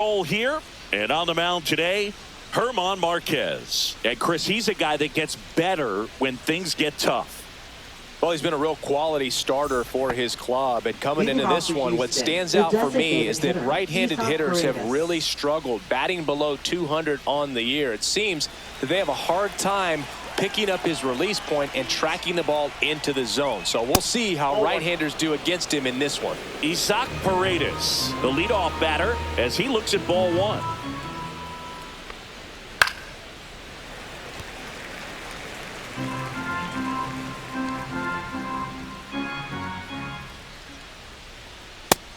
Roll here, and on the mound today, German Marquez. And Chris, he's a guy that gets better when things get tough. Well, he's been a real quality starter for his club. And coming into this one, what stands out for me is that right-handed hitters have really struggled, batting below 200 on the year. It seems that they have a hard time picking up his release point and tracking the ball into the zone. So we'll see how right-handers do against him in this one. Isaac Paredes, the leadoff batter, as he looks at ball one.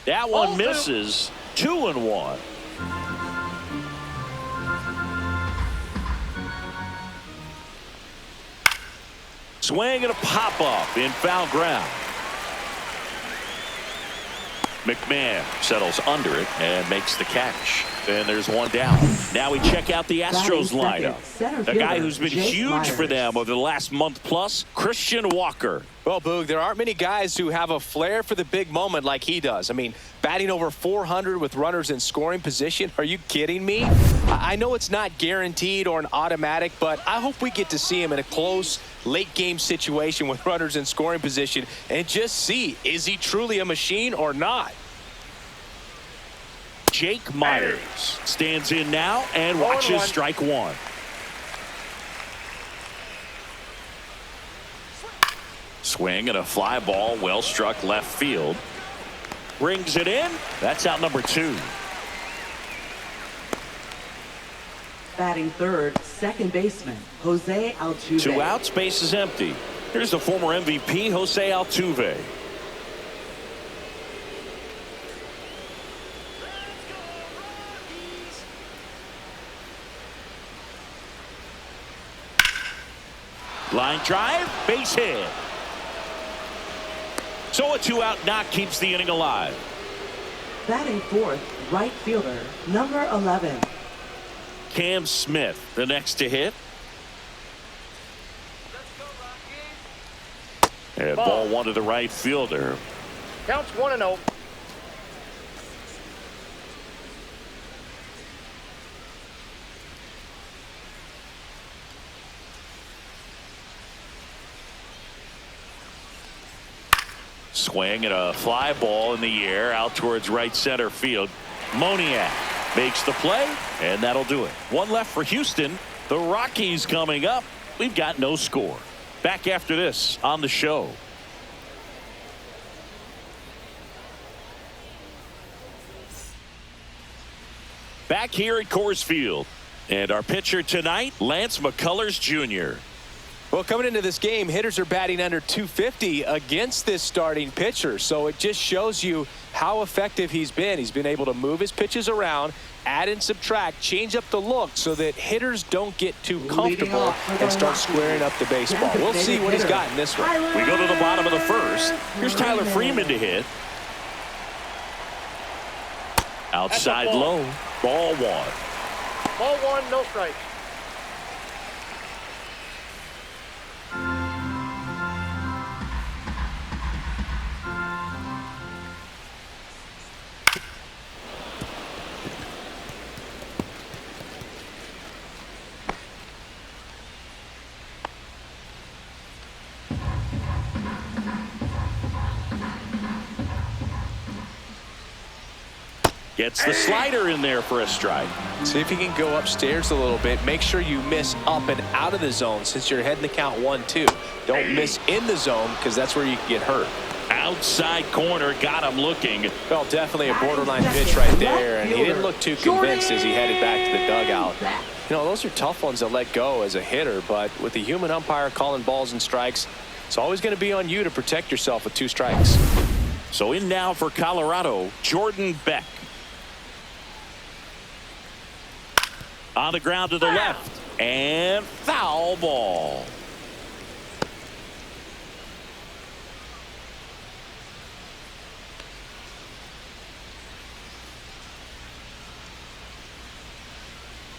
That one misses. 2-1. Swing and a pop-up in foul ground. McMahon settles under it and makes the catch. And there's one down. Now we check out the Astros lineup. The guy who's been huge for them over the last month plus, Christian Walker. Well, Boog, there aren't many guys who have a flair for the big moment like he does. I mean, batting over 400 with runners in scoring position. Are you kidding me? I know it's not guaranteed or an automatic, but I hope we get to see him in a close late game situation with runners in scoring position and just see, is he truly a machine or not? Jake Myers stands in now and watches strike one. Swing and a fly ball, well struck left field. Brings it in. That's out number 2. Batting third, second baseman, Jose Altuve. 2 outs, base is empty. Here's the former MVP, Jose Altuve. Line drive, base hit. So a 2-out knock keeps the inning alive. Batting fourth, right fielder, number 11. Cam Smith, the next to hit. And ball one to the right fielder. Counts 1-0. Swing and a fly ball in the air out towards right center field. Moniak makes the play, and that'll do it. One left for Houston. The Rockies coming up. We've got no score. Back after this on the show. Back here at Coors Field. And our pitcher tonight, Lance McCullers Jr. Well, coming into this game, hitters are batting under 250 against this starting pitcher. So it just shows you how effective he's been. He's been able to move his pitches around, add and subtract, change up the look so that hitters don't get too comfortable and start squaring up the baseball. We'll see what he's got in this one. We go to the bottom of the first. Here's Tyler Freeman to hit. Outside low. Ball one. Ball one, no strikes. Gets the slider in there for a strike. See if you can go upstairs a little bit. Make sure you miss up and out of the zone since you're heading to count 1-2. Don't miss in the zone because that's where you can get hurt. Outside corner, got him looking. Well, definitely a borderline pitch right there, and he didn't look too convinced as he headed back to the dugout. You know, those are tough ones to let go as a hitter, but with the human umpire calling balls and strikes, it's always going to be on you to protect yourself with 2 strikes. So in now for Colorado, Jordan Beck. On the ground to the left, and foul ball.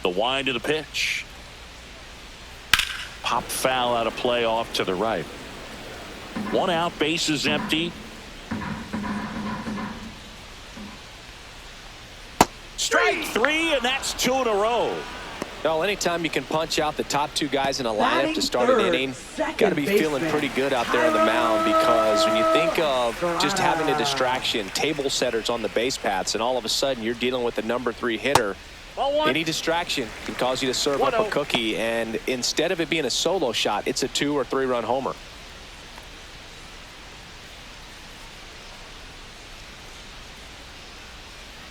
The wind of the pitch. Pop foul out of play off to the right. 1 out, base is empty. Strike 3, and that's 2 in a row. Well, anytime you can punch out the top 2 guys in a lineup to start an inning, got to be feeling pretty good out there on the mound, because when you think of just having a distraction, table setters on the base paths, and all of a sudden you're dealing with the number 3 hitter, any distraction can cause you to serve up a cookie, and instead of it being a solo shot, it's a 2 or 3 run homer.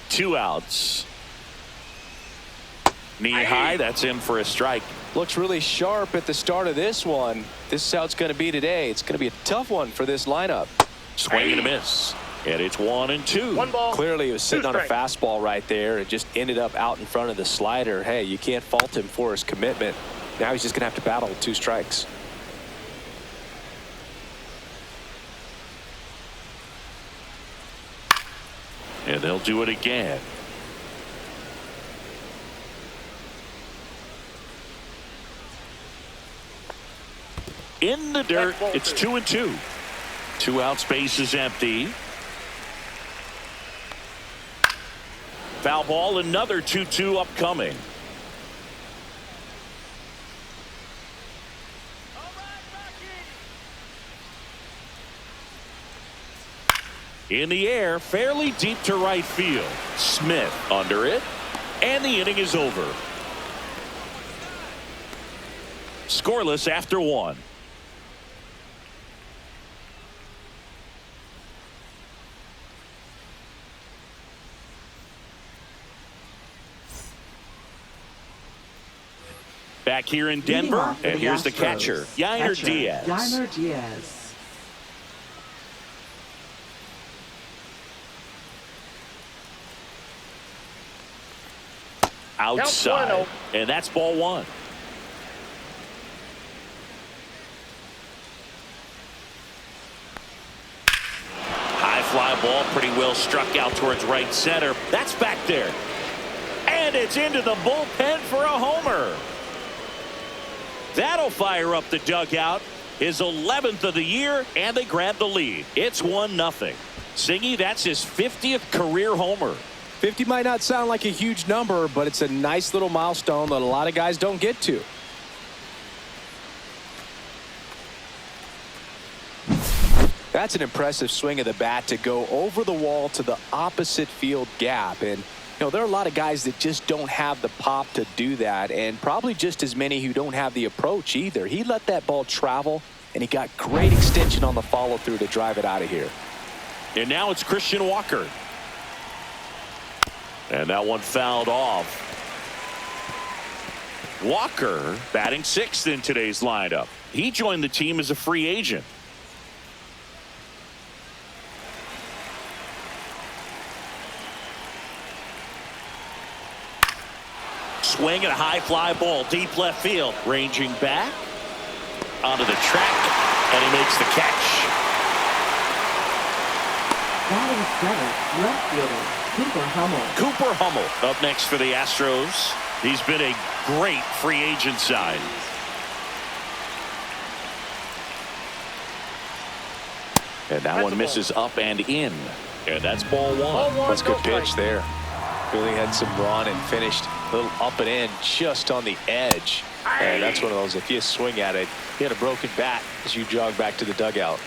Two outs. Knee high, that's in for a strike. Looks really sharp at the start of this one. This is how it's going to be today. It's going to be a tough one for this lineup. Swing and a miss. And it's 1-2. 1 ball. Clearly, he was sitting on a strikes. fastball right there and just ended up out in front of the slider. Hey, you can't fault him for his commitment. Now he's just going to have to battle with 2 strikes. And they'll do it again. In the dirt, it's 2-2. 2 outs, base is empty. Foul ball, another 2-2 upcoming. In the air, fairly deep to right field. Smith under it, and the inning is over. Scoreless after 1. Back here in Denver, and here's the catcher, Yainer Diaz. Yainer Diaz. Outside, and that's ball 1. High fly ball, pretty well struck out towards right center. That's back there. And it's into the bullpen for a homer. That'll fire up the dugout. His 11th of the year, and they grab the lead. It's 1-0. Singy, that's his 50th career homer. 50 might not sound like a huge number, but it's a nice little milestone that a lot of guys don't get to. That's an impressive swing of the bat to go over the wall to the opposite field gap. And you know, there are a lot of guys that just don't have the pop to do that, and probably just as many who don't have the approach either. He let that ball travel, and he got great extension on the follow through to drive it out of here. And now it's Christian Walker. And that one fouled off. Walker batting 6th in today's lineup. He joined the team as a free agent. Swing and a high fly ball deep left field. Ranging back onto the track, and he makes the catch. Batting 7th, left fielder Cooper Hummel. Cooper Hummel up next for the Astros. He's been a great free agent sign. And that one misses up and in. And that's ball 1. That's a good pitch there. Really had some run and finished a little up and in just on the edge. And that's one of those, if you swing at it, you had a broken bat as you jog back to the dugout.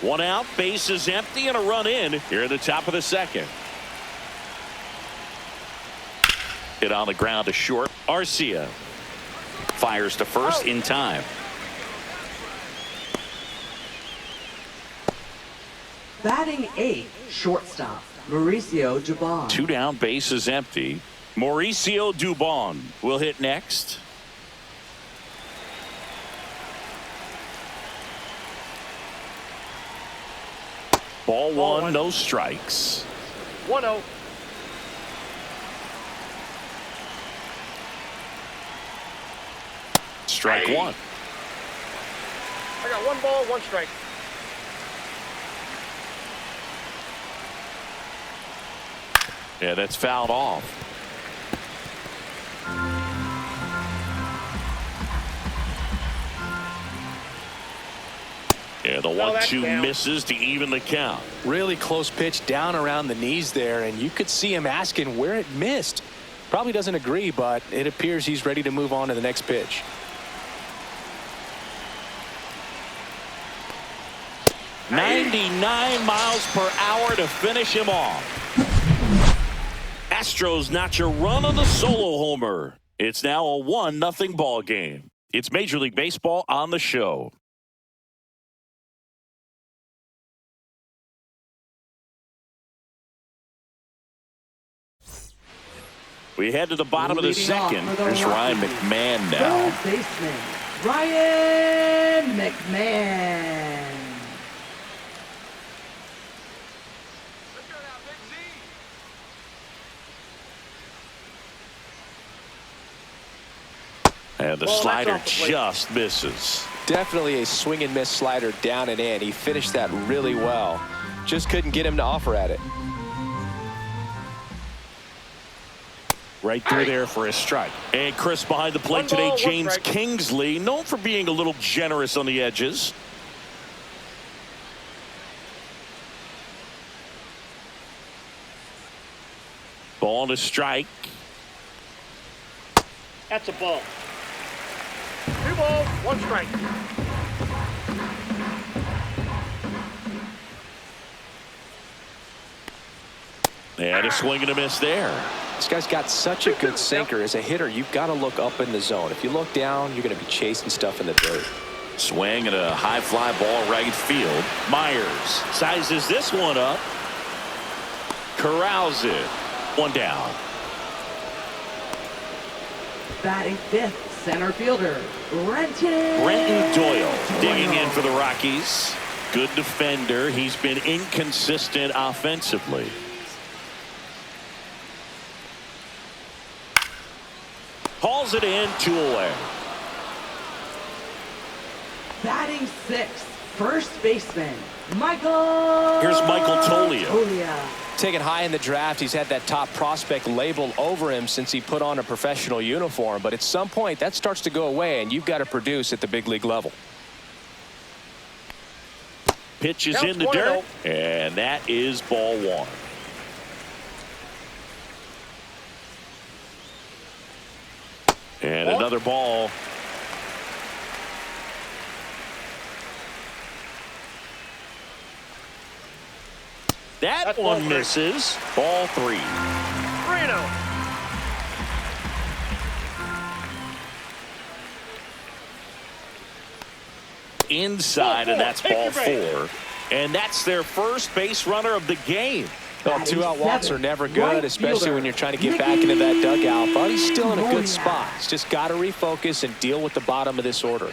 1 out, base is empty, and a run in here at the top of the 2nd. Hit on the ground to short. Arcia fires to first in time. Batting 8th, shortstop Mauricio Dubon. 2 down, base is empty. Mauricio Dubon will hit next. Ball 1, no strikes. 1-0. Strike 1. I got 1 ball, 1 strike. Yeah, that's fouled off. Yeah, the 1-2 misses to even the count. Really close pitch down around the knees there, and you could see him asking where it missed. Probably doesn't agree, but it appears he's ready to move on to the next pitch. .99 miles per hour to finish him off. Astros notch a run on the solo homer. It's now a 1-0 ball game. It's Major League Baseball on the show. We head to the bottom of the second. There's Ryan McMahon now. Third baseman, Ryan McMahon. And the slider just misses. Definitely a swing and miss slider down and in. He finished that really well. Just couldn't get him to offer at it. Right through there for a strike. And Chris behind the plate today, James Kingsley, known for being a little generous on the edges. Ball to strike. That's a ball. 2 balls, 1 strike. And a swing and a miss there. This guy's got such a good sinker. As a hitter, you've got to look up in the zone. If you look down, you're going to be chasing stuff in the dirt. Swing and a high fly ball right field. Myers sizes this one up. Corrals it. 1 down. Batting fifth, center fielder, Brenton Doyle digging in for the Rockies. Good defender. He's been inconsistent offensively. Hauls it in, 2 away. Batting sixth, first baseman, Michael. Here's Michael Toglia. Taken high in the draft, he's had that top prospect label over him since he put on a professional uniform. But at some point, that starts to go away, and you've got to produce at the big league level. Pitch is in the dirt, and that is ball 1. And another ball. That's one misses. Ball 3. 3-0. Inside, and that's ball 4. And that's their first base runner of the game. Well, 2-out walks are never good, especially when you're trying to get back into that dugout. But he's still in a good spot. He's just got to refocus and deal with the bottom of this order.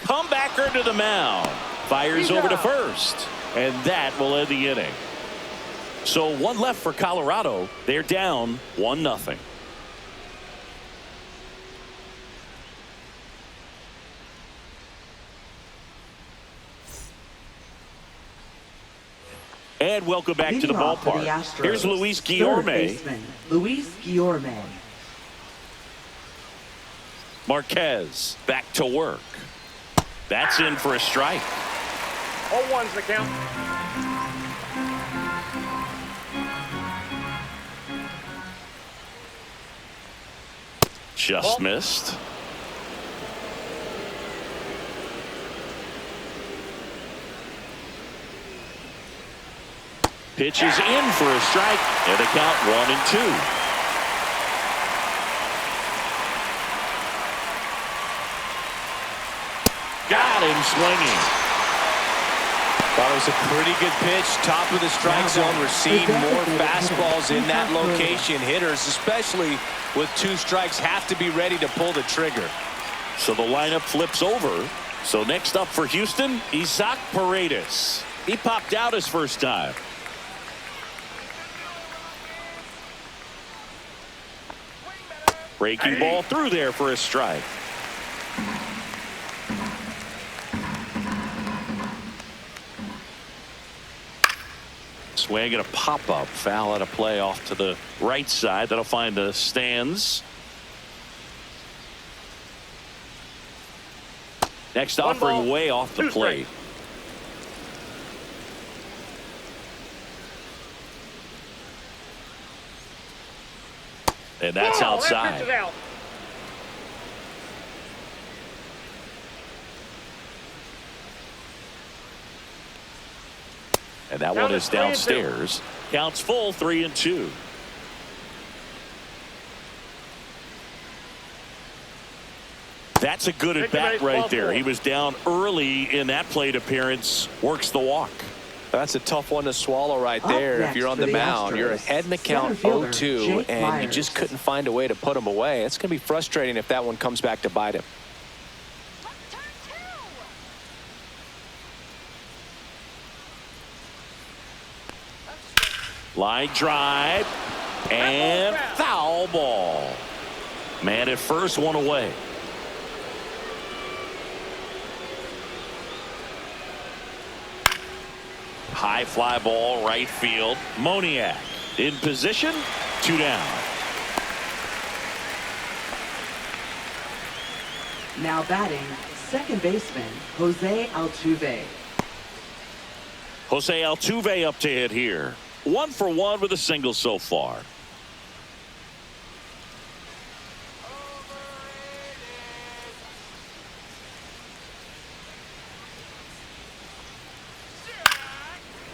Comebacker to the mound. Fires over to first. And that will end the inning. So 1 left for Colorado. They're down 1-0. And welcome back to the ballpark. Here's Luis Guillorme. Luis Guillorme. Marquez back to work. That's in for a strike. 0-1's the count. Just missed. Pitch is in for a strike, and the count 1-2. Got him swinging. Thought it was a pretty good pitch. Top of the strike zone. We're seeing more fastballs in that location. Hitters, especially with 2 strikes, have to be ready to pull the trigger. So the lineup flips over. So next up for Houston, Isaac Paredes. He popped out his first time. Breaking ball through there for a strike. Swing and a pop-up. Foul out of play off to the right side. That'll find the stands. Next offering way off the plate. And that's outside. That out. And that one is downstairs. Counts full, 3-2. That's a good at bat right there. He was down early in that plate appearance. Works the walk. That's a tough one to swallow right there. If you're on the mound, you're ahead in the count 0-2, and you just couldn't find a way to put him away. It's going to be frustrating if that one comes back to bite him. Line drive and foul ball. Man at first, one away. High fly ball right field. Moniak in position. 2 down. Now batting, second baseman Jose Altuve. Jose Altuve up to hit here. 1 for 1 with a single so far.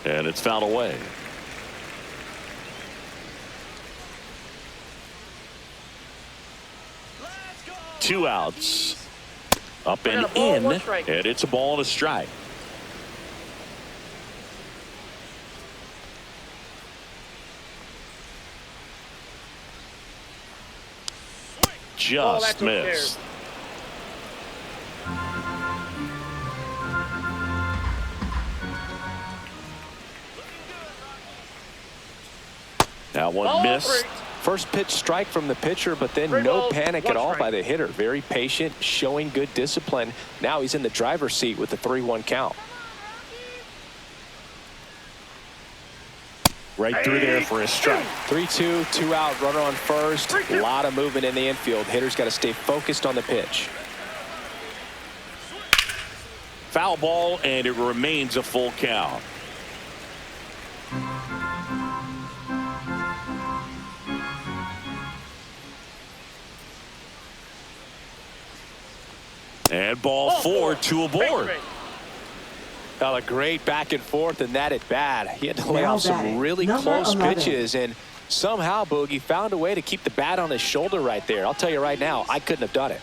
And it's fouled away. Two outs. Up and in. And it's a ball and a strike. Just missed. That one missed. First pitch strike from the pitcher, but then no panic at all by the hitter. Very patient, showing good discipline. Now he's in the driver's seat with the 3-1 count. Right through there for a strike. 3-2, 2 out, runner on first. A lot of movement in the infield. Hitter's got to stay focused on the pitch. Foul ball, and it remains a full count. And ball 4, 2 aboard. A great back and forth in that at bat. He had to lay off some really close pitches, and somehow Boogie found a way to keep the bat on his shoulder right there. I'll tell you right now, I couldn't have done it.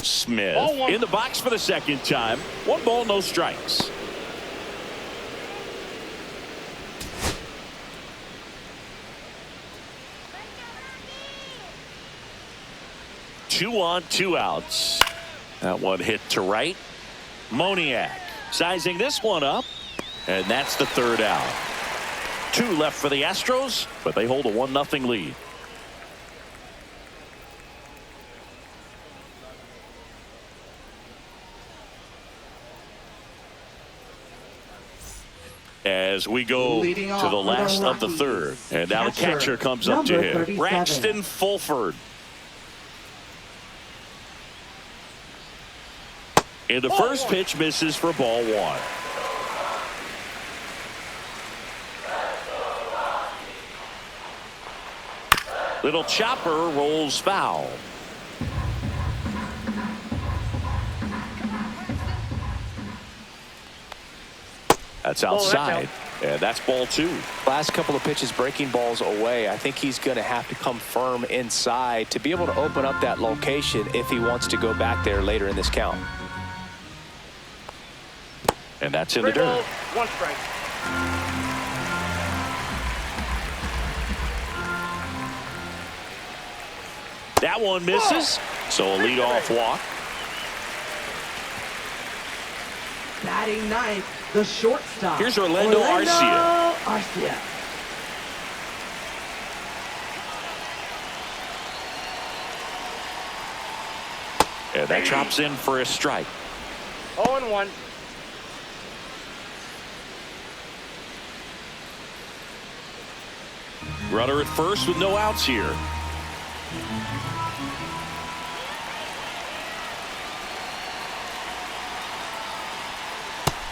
Smith in the box for the second time. 1 ball, no strikes. Two on, 2 outs. That one hit to right. Moniak sizing this one up, and that's the 3rd out. 2 left for the Astros, but they hold a 1-0 lead. As we go to the last of the 3rd, and now the catcher comes up to him. Braxton Fulford. And the first pitch misses for ball 1. Little chopper rolls foul. That's outside. And that's ball 2. Last couple of pitches breaking balls away. I think he's going to have to come firm inside to be able to open up that location if he wants to go back there later in this count. And that's in the dirt. 1 strike. That one misses. So a leadoff walk. Batting 9th, the shortstop. Here's Orlando Arcia. And That drops in for a strike. 0-1. Runner at first with no outs here.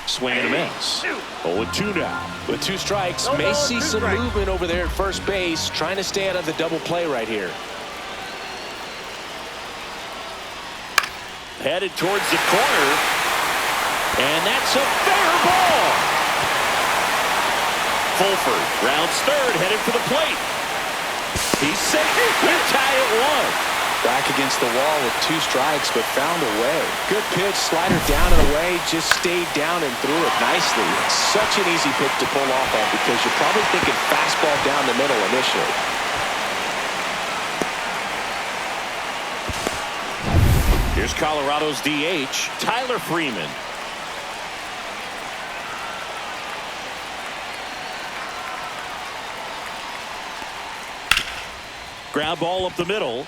Swing and a miss. 0-2 now. With 2 strikes, No may balls, see 2 some strikes. movement over there at first base, trying to stay out of the double play right here. Headed towards the corner. And that's a fair ball. Fulford rounds third, headed for the plate. He's safe. We'll tie at 1. Back against the wall with 2 strikes, but found a way. Good pitch, slider down and away, just stayed down and threw it nicely. It's such an easy pitch to pull off on because you're probably thinking fastball down the middle initially. Here's Colorado's DH, Tyler Freeman. Ground ball up the middle.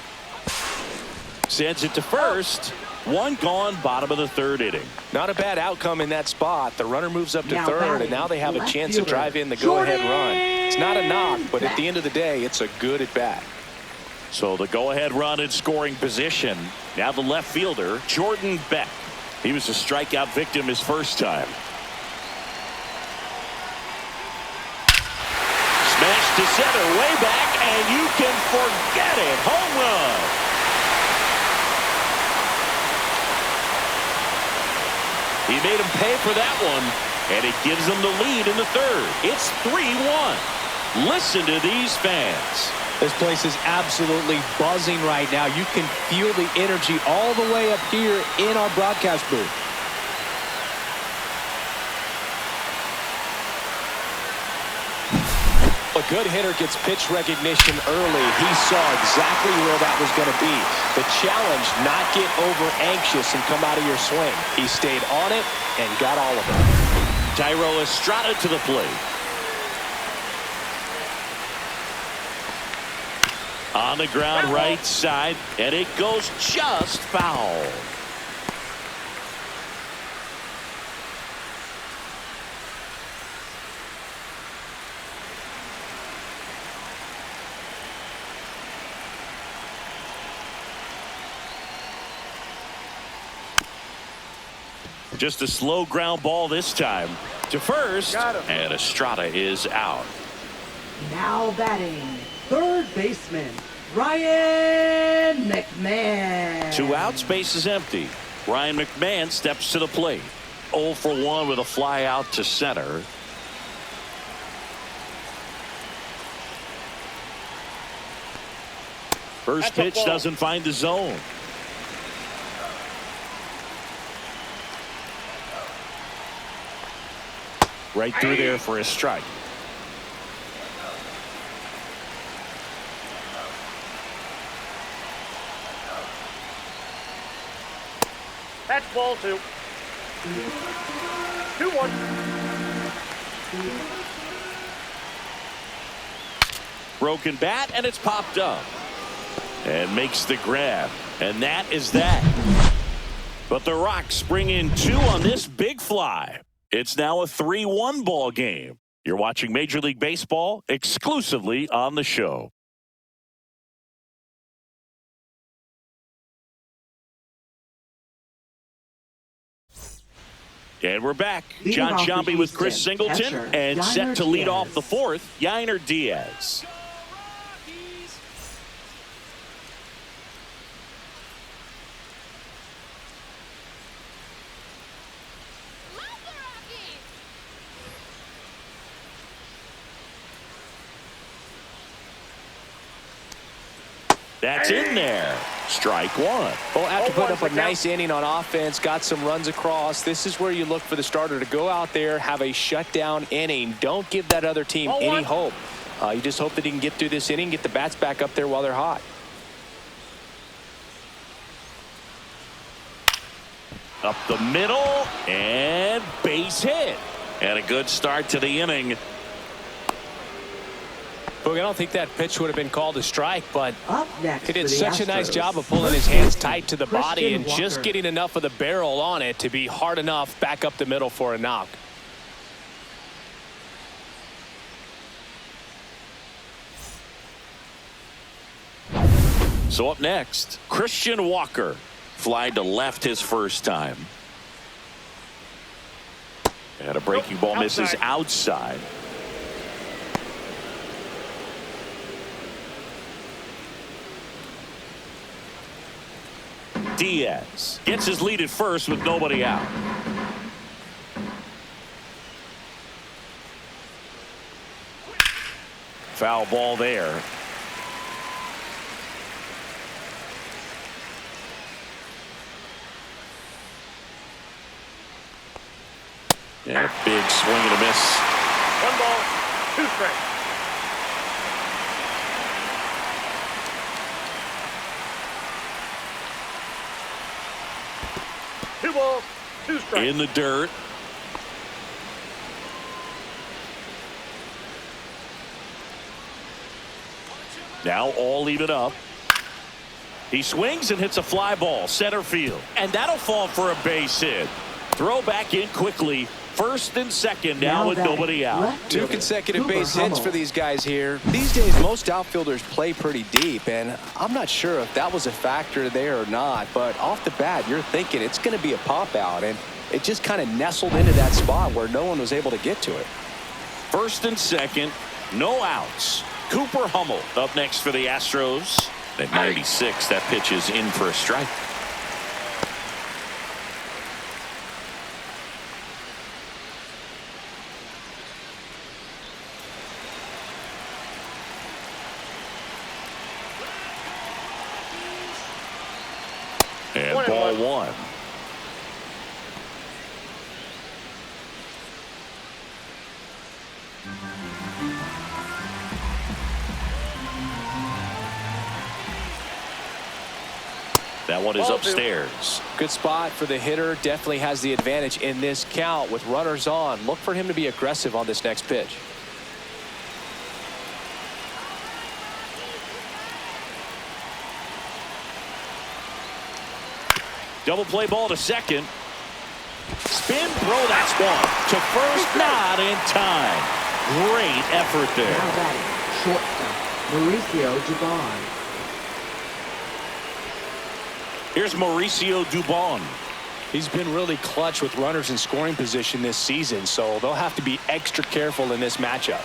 Sends it to first. 1 gone, bottom of the 3rd inning. Not a bad outcome in that spot. The runner moves up to Now 3rd, batting, and now they have a left chance to fielder, drive in the go-ahead run. It's not a knock, but at Beck. the end of the day, it's a good at-bat. So the go-ahead run in scoring position. Now the left fielder, Jordan Beck. He was a strikeout victim his first time. Smash to center, way back, and you can forget it. Home run. He made him pay for that one, and it gives them the lead in the 3rd. It's 3-1. Listen to these fans. This place is absolutely buzzing right now. You can feel the energy all the way up here in our broadcast booth. A good hitter gets pitch recognition early. He saw exactly where that was going to be. The challenge, not get over anxious and come out of your swing. He stayed on it and got all of it. Thairo Estrada to the plate. On the ground right side, and it goes just foul. Just a slow ground ball this time to first, and Estrada is out. Now batting, 3rd baseman, Ryan McMahon. 2 outs, base is empty. Ryan McMahon steps to the plate. 0 for 1 with a fly out to center. First pitch doesn't find the zone. Right through there for a strike. That's ball 2. 2-1. Broken bat, and it's popped up. And makes the grab. And that is that. But the Rocks bring in 2 on this big fly. It's now a 3-1 ball game. You're watching Major League Baseball exclusively on the show. And we're back. John Sciambi with Chris Singleton, and set to lead off the 4th, Yainer Diaz. That's in there. Strike 1. Well, after putting up a nice inning on offense, got some runs across, this is where you look for the starter to go out there, have a shutdown inning. Don't give that other team any hope. You just hope that he can get through this inning, get the bats back up there while they're hot. Up the middle, and base hit. And a good start to the inning. Boog, I don't think that pitch would have been called a strike, but Up next he did for the such a nice Astros, job of pulling his first hands baseman, tight to the body and Christian just Walker. getting enough of the barrel on it to be hard enough back up the middle for a knock. So up next, Christian Walker. Fly to left his first time. And a breaking ball misses outside. Diaz gets his lead at first with nobody out. Foul ball there. And a big swing and a miss. 1 ball, 2 strikes. Two balls, 2 strikes. In the dirt. Now all even up. He swings and hits a fly ball center field, and that'll fall for a base hit. Throw back in quickly. First and second now with nobody out. 2 consecutive base hits for these guys here. These days, most outfielders play pretty deep, and I'm not sure if that was a factor there or not, but off the bat, you're thinking it's going to be a pop out, and it just kind of nestled into that spot where no one was able to get to it. First and second, no outs. Cooper Hummel up next for the Astros. At 96, that pitch is in for a strike. And ball 1. That one is upstairs. Good spot for the hitter. Definitely has the advantage in this count with runners on. Look for him to be aggressive on this next pitch. Double play ball to second. Spin throw, that's one. To first, not in time. Great effort there. Now batting, shortstop, Mauricio Dubon. Here's Mauricio Dubon. He's been really clutch with runners in scoring position this season, so they'll have to be extra careful in this matchup.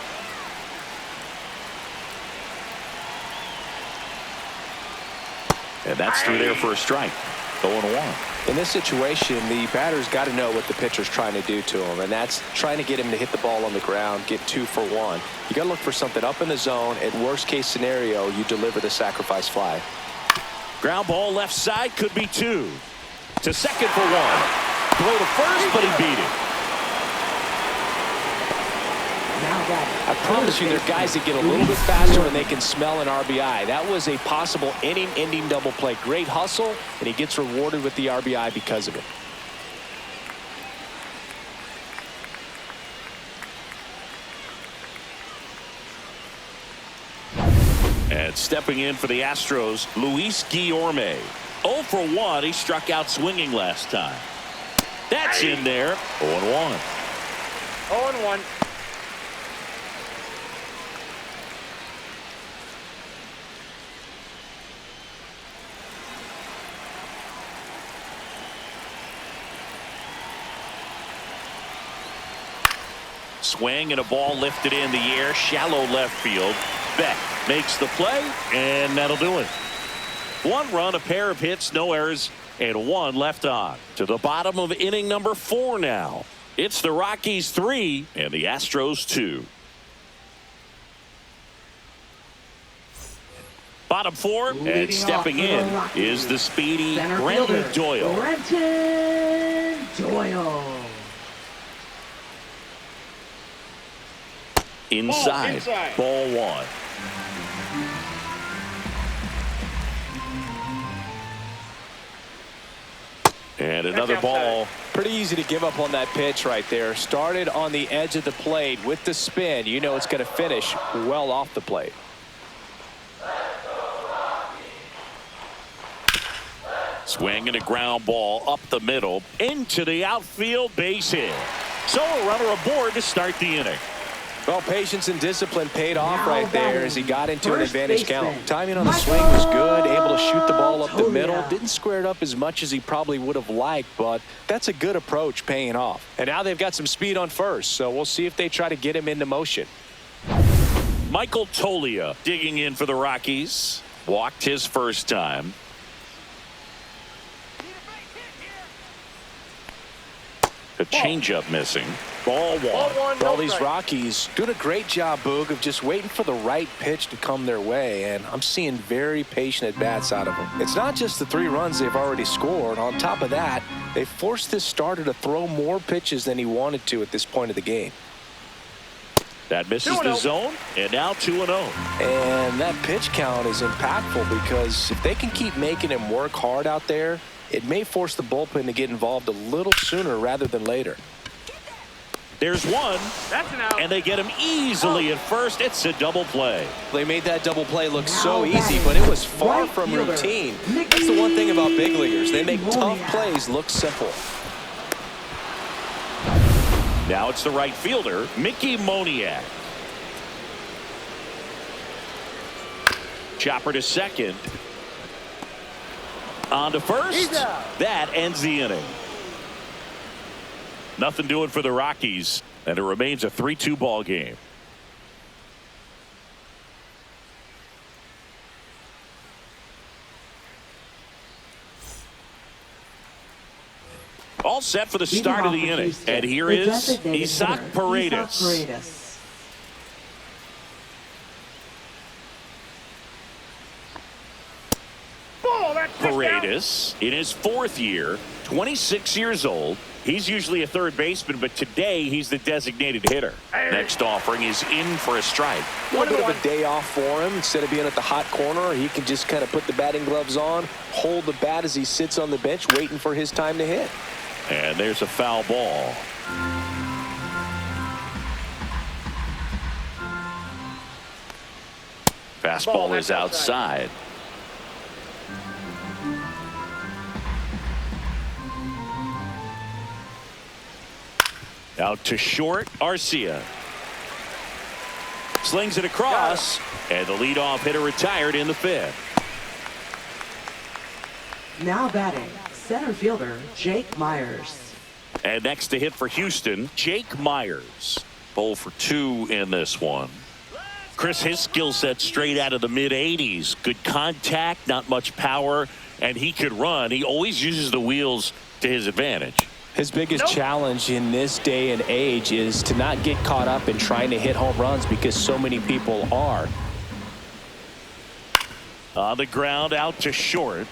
And that's through there for a strike. 0-1. In this situation, the batter's got to know what the pitcher's trying to do to him, and that's trying to get him to hit the ball on the ground, get 2 for 1. You got to look for something up in the zone. At worst case scenario, you deliver the sacrifice fly. Ground ball left side, could be 2. To second for 1. Throw to first, but he beat it. Now batting. I promise you, there are guys that get a little bit faster when they can smell an RBI. That was a possible inning-ending double play. Great hustle, and he gets rewarded with the RBI because of it. And stepping in for the Astros, Luis Guillorme. 0 for 1. He struck out swinging last time. That's in there. 0-1. 0-1. Swing and a ball lifted in the air, shallow left field. Beck makes the play, and that'll do it. 1 run, a pair of hits, no errors, and 1 left on. To the bottom of inning number 4 now. It's the Rockies 3 and the Astros 2. Bottom 4, and stepping in is the speedy Brenton Doyle. Brenton Doyle. Inside. Ball 1. And another ball. Pretty easy to give up on that pitch right there. Started on the edge of the plate with the spin. You know it's going to finish well off the plate. Swing and a ground ball up the middle into the outfield, base hit. So a runner aboard to start the inning. Well, patience and discipline paid off Now right there batting, as he got into an first advantage baseman, count. Timing on the swing was good, able to shoot the ball up the middle. Tolia. Didn't square it up as much as he probably would have liked, but that's a good approach paying off. And now they've got some speed on first, so we'll see if they try to get him into motion. Michael Tolia digging in for the Rockies. Walked his first time. A changeup missing. Ball one. Well, these Rockies doing a great job, Boog, of just waiting for the right pitch to come their way, and I'm seeing very patient at-bats out of them. It's not just the 3 runs they've already scored. On top of that, they forced this starter to throw more pitches than he wanted to at this point of the game. That misses the zone, and now 2-0. And that pitch count is impactful because if they can keep making him work hard out there, it may force the bullpen to get involved a little sooner rather than later. There's one. That's an out. And they get him easily at first. It's a double play. They made that double play look so easy, but it was far from routine. That's the one thing about big leaguers. They make tough plays look simple. Now it's the right fielder, Mickey Moniak. Chopper to second. On to first. That ends the inning. Nothing doing for the Rockies, and it remains a 3-2 ball game. All set for the start of the inning. And here is Isaac Paredes. Paredes in his 4th year, 26 years old. He's usually a third baseman, but today he's the designated hitter. Next offering is in for a strike. A little bit of a day off for him. Instead of being at the hot corner, he can just kind of put the batting gloves on, hold the bat as he sits on the bench waiting for his time to hit. And there's a foul ball. Fastball is outside. Out to short, Arcia. Slings it across, and the leadoff hitter retired in the 5th. Now batting, center fielder Jake Myers. And next to hit for Houston, Jake Myers. 0 for 2 in this one. Chris, his skill set straight out of the mid-80s. Good contact, not much power, and he could run. He always uses the wheels to his advantage. His biggest challenge in this day and age is to not get caught up in trying to hit home runs because so many people are. On the ground, out to short.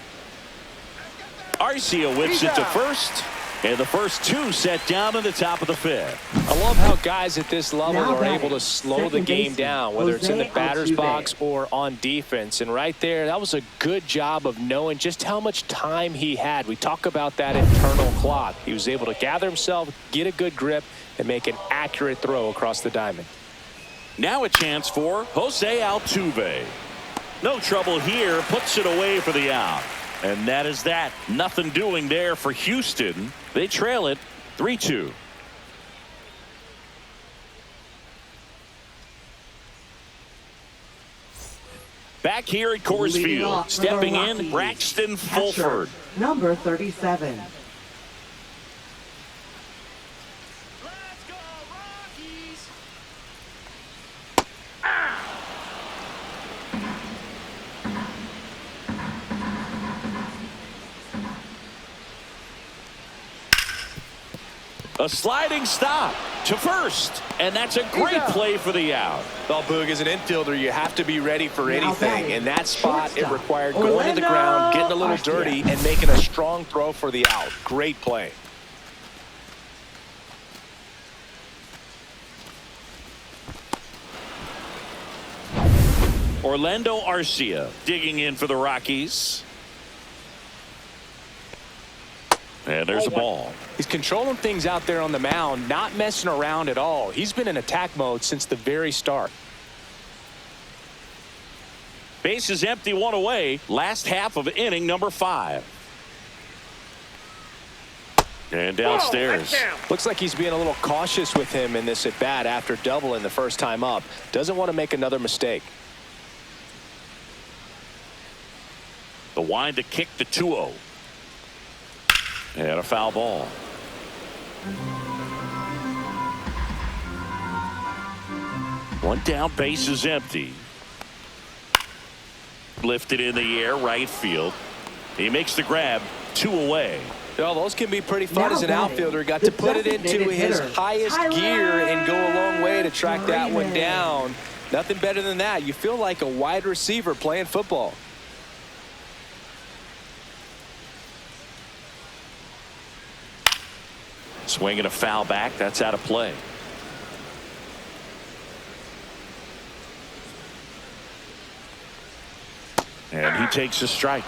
Arcia whips it to first, and the first 2 set down in the top of the 5th. I love how guys at this level Now are able to batting, slow the second game baseman, down, whether it's in the Jose batter's Altuve. box or on defense. And right there, that was a good job of knowing just how much time he had. We talk about that internal clock. He was able to gather himself, get a good grip, and make an accurate throw across the diamond. Now a chance for Jose Altuve. No trouble here, puts it away for the out. And that is that. Nothing doing there for Houston. They trail it 3-2. Back here at Coors Leading Field, off for the stepping in, Rockies, Braxton catcher, Fulford. number 37. Let's go, Rockies! A sliding stop to first, and that's a great play for the out. Well, Boog, as an infielder, you have to be ready for Now anything. batting, In that spot, it shortstop, required going to the ground, getting a little dirty, and making a strong throw for the out. Great play. Orlando Arcia digging in for the Rockies. And there's a ball. He's controlling things out there on the mound, not messing around at all. He's been in attack mode since the very start. Base is empty, one away. Last half of inning number 5. And downstairs. Looks like he's being a little cautious with him in this at bat after doubling the first time up. Doesn't want to make another mistake. The wind to kick the 2-0. And a foul ball. One down, base is empty. Lifted in the air, right field. He makes the grab, 2 away. Well, those can be pretty fun as an outfielder. Got to put it into his highest gear and go a long way to track that one down. Nothing better than that. You feel like a wide receiver playing football. Swinging a foul back. That's out of play. And he takes a strike.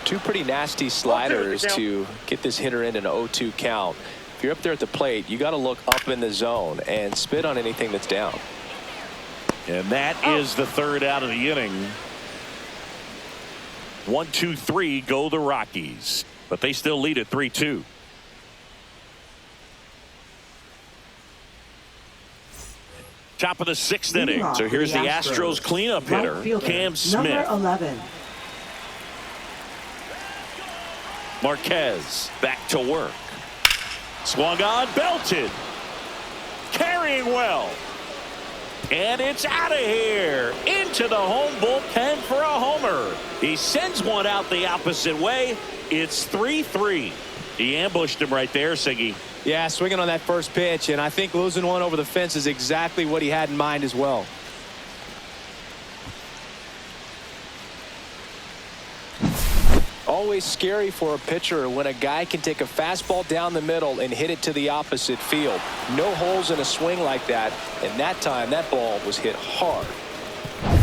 2 pretty nasty sliders to get this hitter in an 0-2 count. If you're up there at the plate, you got to look up in the zone and spit on anything that's down. And that is the 3rd out of the inning. 1-2-3 go the Rockies, but they still lead at 3-2. Top of the 6th inning. So here's the Astros cleanup hitter, Cam Smith. Number 11. Marquez back to work. Swung on, belted. Carrying well. And it's out of here. Into the home bullpen for a homer. He sends one out the opposite way. It's 3-3. He ambushed him right there, Siggy. Yeah, swinging on that first pitch, and I think losing one over the fence is exactly what he had in mind as well. Always scary for a pitcher when a guy can take a fastball down the middle and hit it to the opposite field. No holes in a swing like that, and that time that ball was hit hard.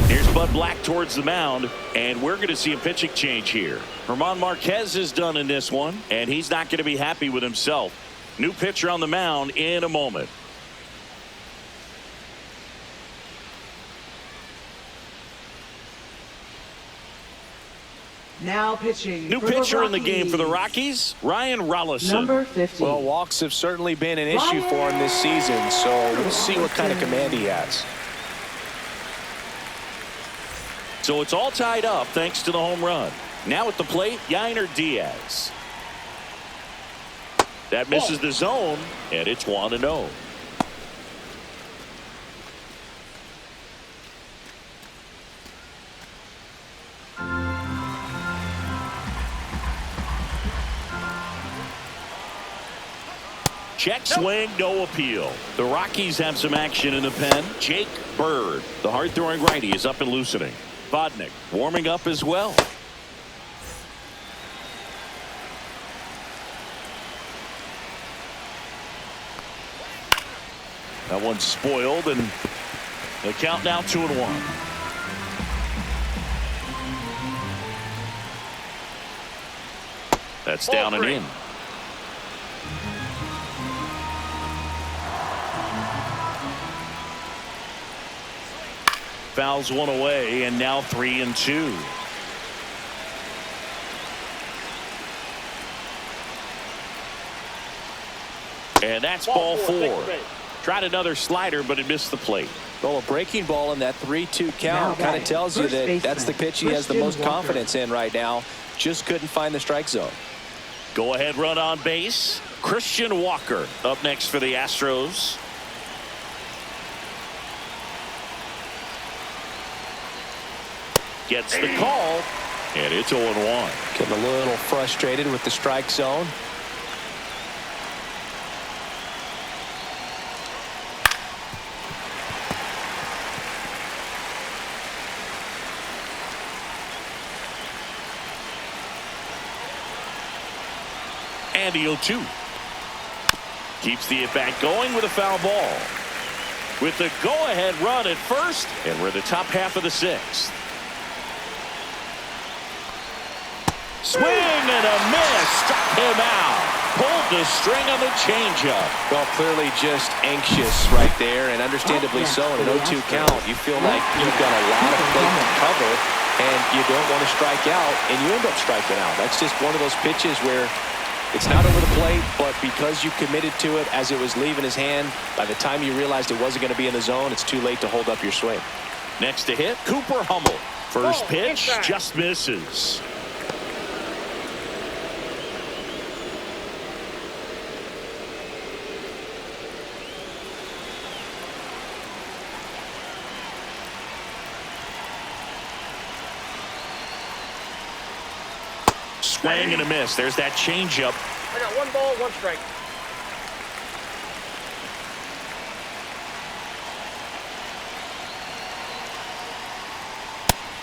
Here's Bud Black towards the mound, and we're going to see a pitching change here. German Marquez is done in this one, and he's not going to be happy with himself. New pitcher on the mound in a moment. Now pitching. New pitcher in the game for the Rockies, Ryan Rollison. Number 50. Well, walks have certainly been an issue for him this season, so we'll see what kind of command he has. So it's all tied up thanks to the home run. Now at the plate, Yainer Diaz. That misses the zone, and it's 1-0. Check swing, no appeal. The Rockies have some action in the pen. Jake Bird, the hard-throwing righty, is up and loosening. Vodnik warming up as well. That one's spoiled, and the count now 2-1. That's down and in. Fouls one away, and now 3-2. And that's ball 4. Tried another slider, but it missed the plate. Well, a breaking ball in that 3-2 count kind of tells you that that's the pitch he has the most confidence in right now. Just couldn't find the strike zone. Go ahead run on base. Christian Walker up next for the Astros. Gets the call, and it's 0-1. Getting a little frustrated with the strike zone. And the 0-2. Keeps the at-bat going with a foul ball. With the go-ahead run at first, and we're in the top half of the 6th. Swing and a miss. Struck him out. pulled the string on the changeup. Well, clearly just anxious right there, and understandably so. In an 0-2 count, you feel like you've got a lot of plate to cover, and you don't want to strike out, and you end up striking out. That's just one of those pitches where it's not over the plate, but because you committed to it as it was leaving his hand, by the time you realized it wasn't going to be in the zone, it's too late to hold up your swing. Next to hit, Cooper Hummel. First pitch, inside. just misses. Swing and a miss. There's that changeup. I got 1 ball, 1 strike.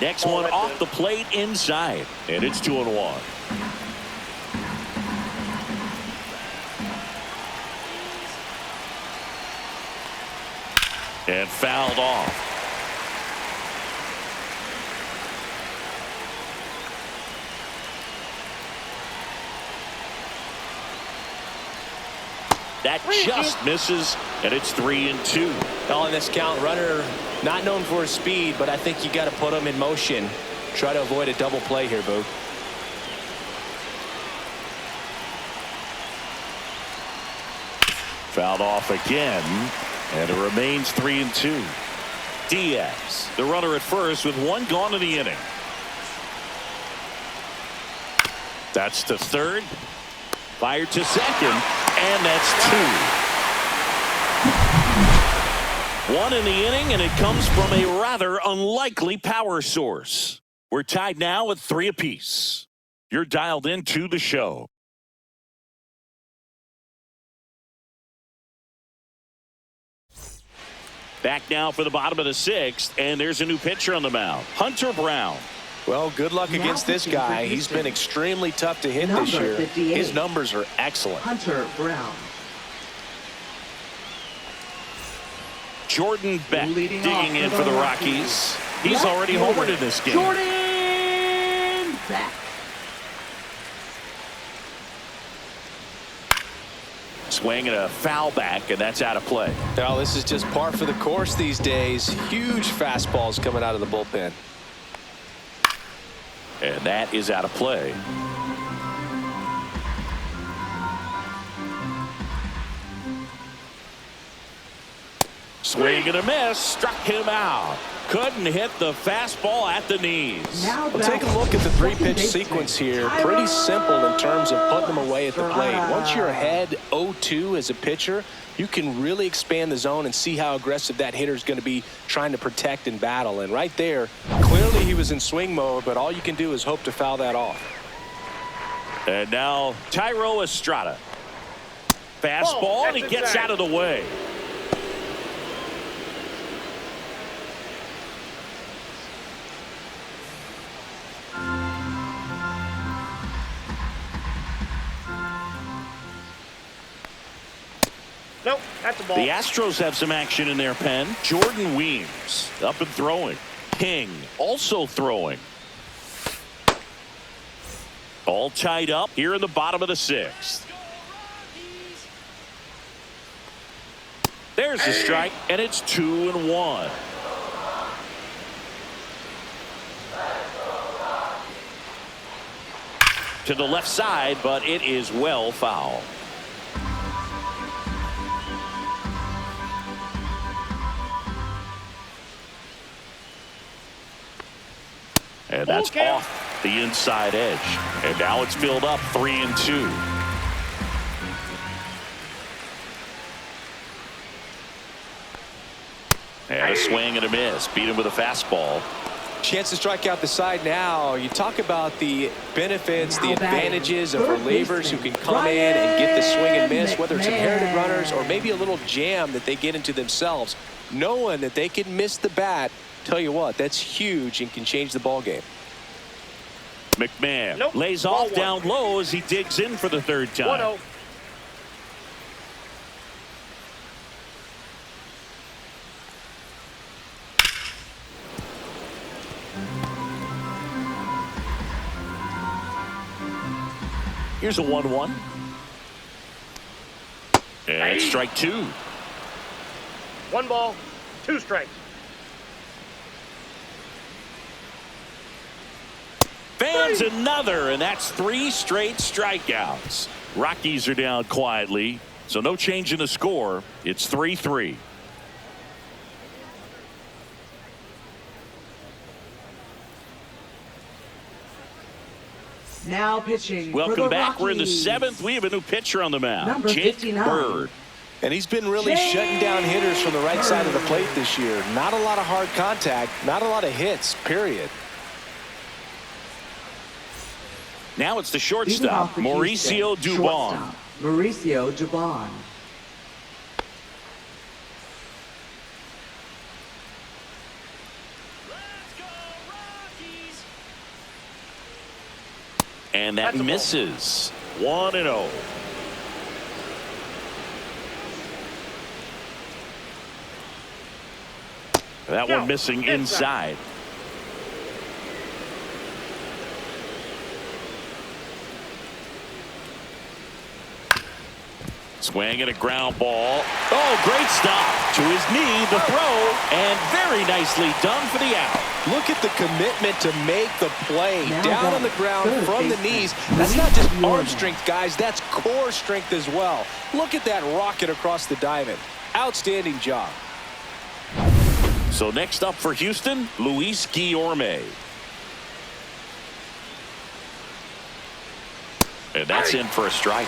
Next one off the plate inside, and it's 2-1. And fouled off. That just misses, and it's 3-2. Well, in this count, runner not known for his speed, but I think you got to put him in motion. Try to avoid a double play here, Boo. Fouled off again, and it remains 3-2. Diaz, the runner at first with 1 gone in the inning. That's to third. Fired to second, and that's 2. 1 in the inning, and it comes from a rather unlikely power source. We're tied now at 3 apiece. You're dialed into the show. Back now for the bottom of the 6th, and there's a new pitcher on the mound, Hunter Brown. Well, good luck against this guy. He's been extremely tough to hit this year. 58. His numbers are excellent. Hunter Brown. Jordan Beck Leading digging in for the Rockies. He's already homered in this game. Jordan Beck. Swing and a foul back, and that's out of play. Now, this is just par for the course these days. Huge fastballs coming out of the bullpen. And that is out of play. Swing and a miss. Struck him out. Couldn't hit the fastball at the knees. Well, take a look at the 3-pitch sequence here. Pretty simple in terms of putting them away at the plate. Once you're ahead 0-2 as a pitcher, you can really expand the zone and see how aggressive that hitter is going to be trying to protect and battle. And right there, clearly he was in swing mode, but all you can do is hope to foul that off. And now Thairo Estrada. Fastball, and he gets out of the way. Nope, that's a ball. The Astros have some action in their pen. Jordan Weems up and throwing. King also throwing. All tied up here in the bottom of the 6th. There's the strike, and it's 2-1. To the left side, but it is well foul. And that's off the inside edge. And now it's filled up 3-2. And a swing and a miss. Beat him with a fastball. Chance to strike out the side now. You talk about the benefits, the advantages of relievers who can come in and get the swing and miss, whether it's inherited runners or maybe a little jam that they get into themselves. Knowing that they can miss the bat, tell you what, that's huge and can change the ball game. McMahon lays off down low as he digs in for the 3rd time. 1-0. Here's a 1-1. And strike two. 1 ball, 2 strikes. Fans another, and that's 3 straight strikeouts. Rockies are down quietly, so no change in the score. It's 3-3. Now pitching. Welcome back. We're in the Rockies. 7th. We have a new pitcher on the mound. Number Jake 59. Bird. And he's been really shutting down hitters from the right side of the plate this year. Not a lot of hard contact, not a lot of hits, period. Now it's the Leading shortstop, off for Mauricio Houston, Dubon. shortstop, Mauricio Dubon. And that That's a ball. misses. 1-0. That one missing inside. Swing and a ground ball. Oh, great stop. To his knee, the throw, and very nicely done for the out. Look at the commitment to make the play. Now Down back, on the ground third from the baseman, knees. That's not just Mlb arm Envivo. strength, guys. That's core strength as well. Look at that rocket across the diamond. Outstanding job. So next up for Houston, Luis Guillorme. And that's in for a strike.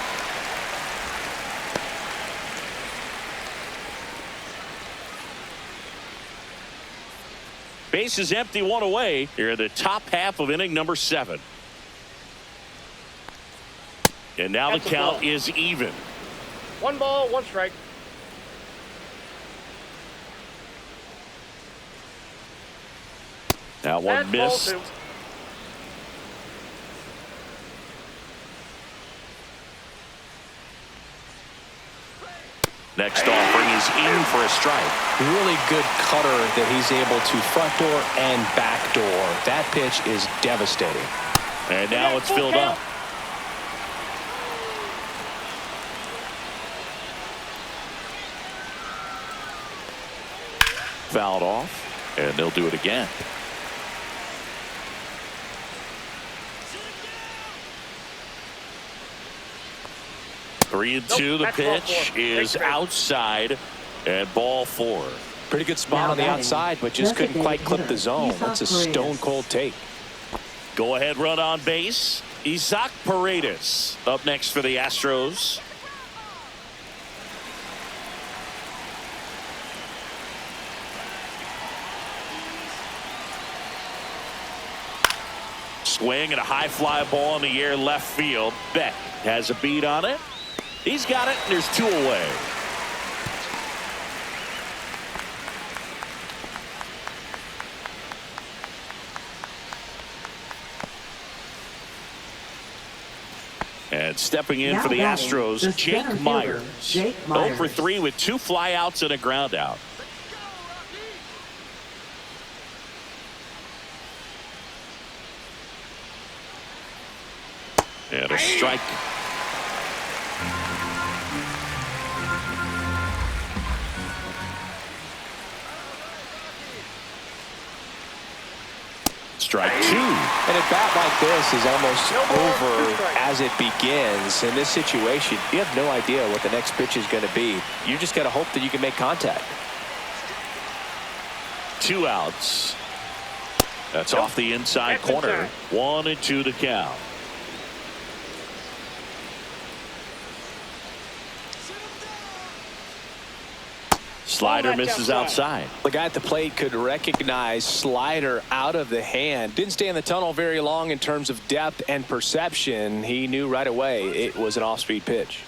Base is empty, 1 away. Here in the top half of inning number 7. And now That's the a count ball. is even. 1 ball, 1 strike. Now one That's ball missed. 2. Next offering is in for a strike. Really good cutter that he's able to front door and back door. That pitch is devastating. And now it's filled up. Fouled off, and they'll do it again. Three and two. The Nope, that's ball pitch 4. is Take it back. outside, and ball 4. Pretty good spot Now on the batting, outside, but just couldn't quite designated clip the hitter, zone. Isaac That's a Paredes. stone cold take. Go ahead run on base. Isaac Paredes up next for the Astros. Swing and a high fly ball in the air left field. Beck has a beat on it. He's got it, and there's 2 away. And stepping in Now for the batting, Astros, the Jake center fielder, Myers. Jake 0 for Myers. 3 with 2 flyouts and a ground out. And a strike. Strike 2. And a bat like this is almost No ball, 2 over strikes. as it begins. In this situation, you have no idea what the next pitch is going to be. You just got to hope that you can make contact. 2 outs. That's Nope. off the inside That's corner. inside. 1-2 the count. Slider that's misses outside. The guy at the plate could recognize slider out of the hand. Didn't stay in the tunnel very long in terms of depth and perception. He knew right away it was an off-speed pitch.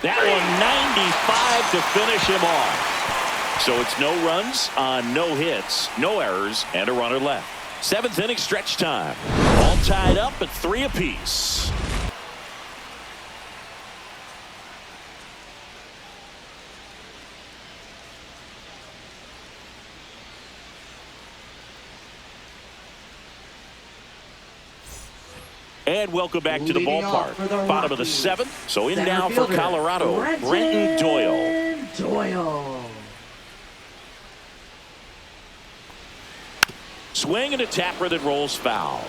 That one 95 to finish him off. So it's no runs on no hits, no errors, and a runner left. 7th inning stretch time. All tied up at 3 apiece. And welcome back to the Leading off ballpark. for the Bottom of the Rockies, 7th. So in center now for fielder, Colorado, Brenton Doyle. Swing and a tapper that rolls foul.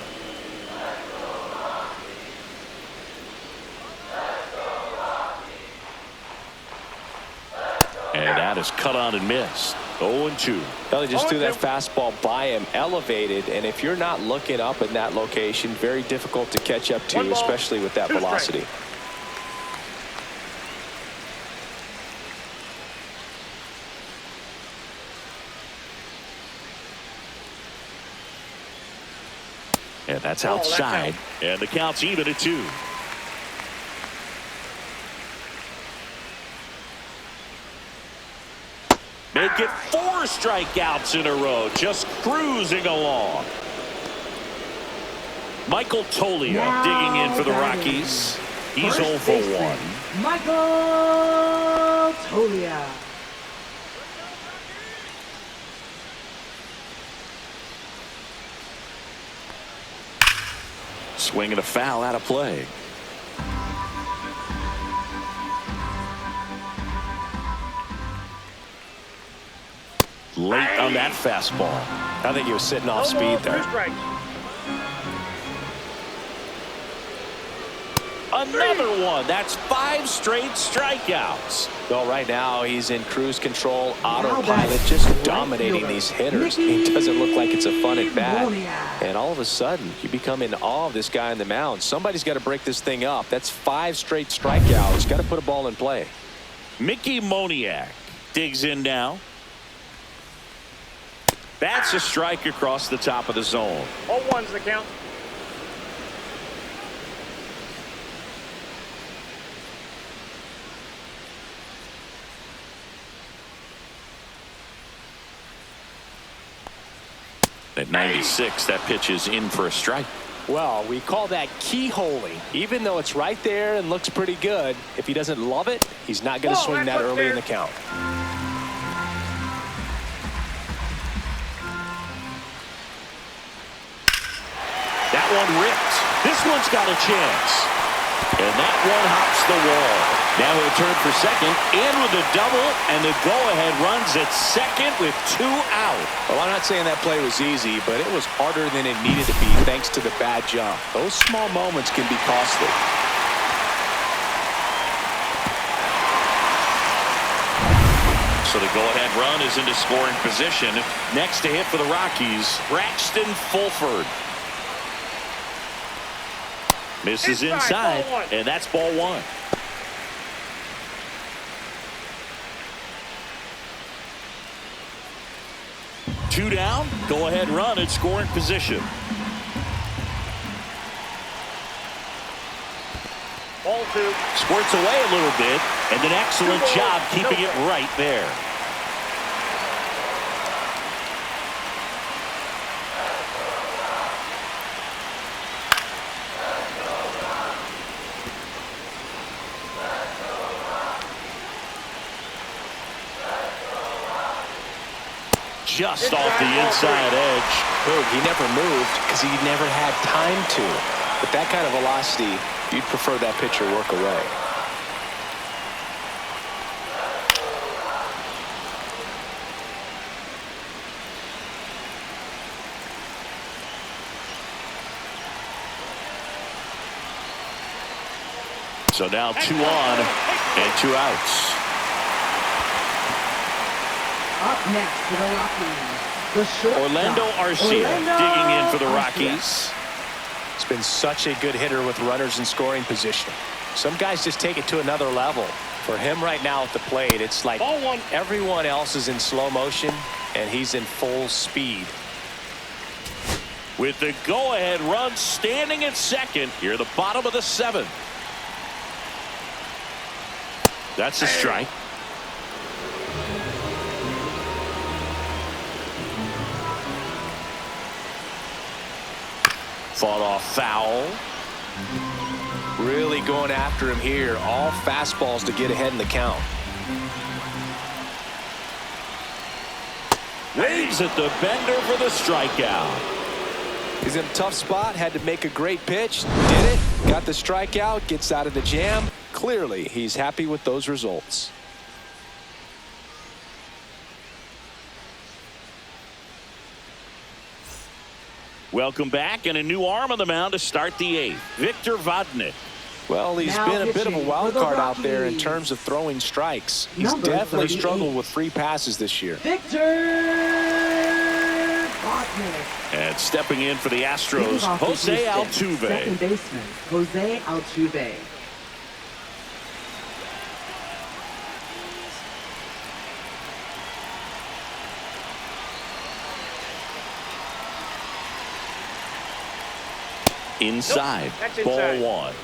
And that is cut on and missed. 0-2. Well, they just threw that fastball by him, elevated, and if you're not looking up in that location, very difficult to catch up to, especially with that velocity. And that's outside. And the count's even at 2. Make it 4 strikeouts in a row. Just cruising along. Michael Toglia digging in for the Rockies. He's 0 for 1. Michael Toglia. Swing and a foul out of play. Late on that fastball. I think he was sitting off speed there. Another one. That's 5 straight strikeouts. Well, right now he's in cruise control, autopilot, just dominating these hitters. He doesn't look like it's a fun at bat. And all of a sudden, you become in awe of this guy on the mound. Somebody's got to break this thing up. That's 5 straight strikeouts. Got to put a ball in play. Mickey Moniak digs in now. That's a strike across the top of the zone. 0-1's the count. At 96, that pitch is in for a strike. Well, we call that keyholing. Even though it's right there and looks pretty good, if he doesn't love it, he's not going to swing that early in the count. That one ripped. This one's got a chance. And that one hops the wall. Now he'll turn for second, in with a double, and the go-ahead runs at second with 2 out. Well, I'm not saying that play was easy, but it was harder than it needed to be thanks to the bad jump. Those small moments can be costly. So the go-ahead run is into scoring position. Next to hit for the Rockies, Braxton Fulford. Misses inside, and that's ball 1. Two down, go ahead run at scoring position. Ball 2. Squirts away a little bit, and an excellent job keeping it right there. Just off the inside edge. Look, he never moved because he never had time to. With that kind of velocity, you'd prefer that pitcher work away. So now 2 on and 2 outs. Up next for the Rockies, the shortstop, Orlando Arcia digging in for the Rockies. He's been such a good hitter with runners in scoring position. Some guys just take it to another level. For him right now at the plate, it's like everyone else is in slow motion and he's in full speed. With the go-ahead run standing at second here, the bottom of the 7th. That's a strike. Fought off foul. Really going after him here. All fastballs to get ahead in the count. Waves at the bender for the strikeout. He's in a tough spot, had to make a great pitch, did it, got the strikeout, gets out of the jam. Clearly, he's happy with those results. Welcome back, and a new arm on the mound to start the 8th. Victor Vodnik. Well, he's Now been a bit of a pitching wild for the card out there in Rockies. terms of throwing strikes. He's Number definitely 38. struggled with free passes this year. Victor Vodnik. And stepping in for the Astros, Leading off for Jose Houston, Altuve. Second baseman, Jose Altuve. Inside. Nope, that's Ball inside. 1.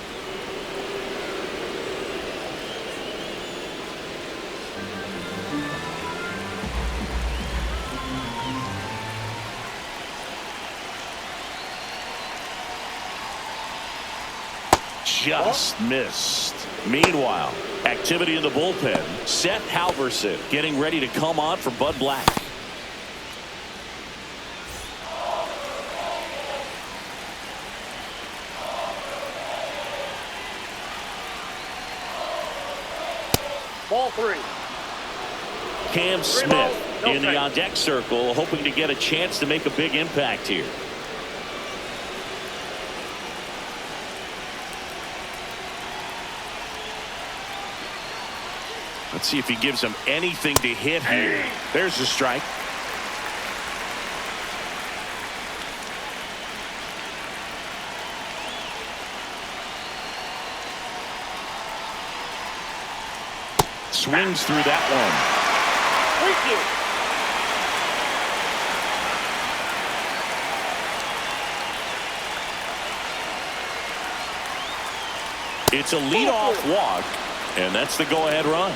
Just missed. Meanwhile, activity in the bullpen. Seth Halverson getting ready to come on for Bud Black. Ball 3. Cam Three balls, Smith no in the strike. on-deck circle, hoping to get a chance to make a big impact here. Let's see if he gives him anything to hit here. There's the strike. Swings through that one. Thank you. It's a leadoff walk, and that's the go-ahead run.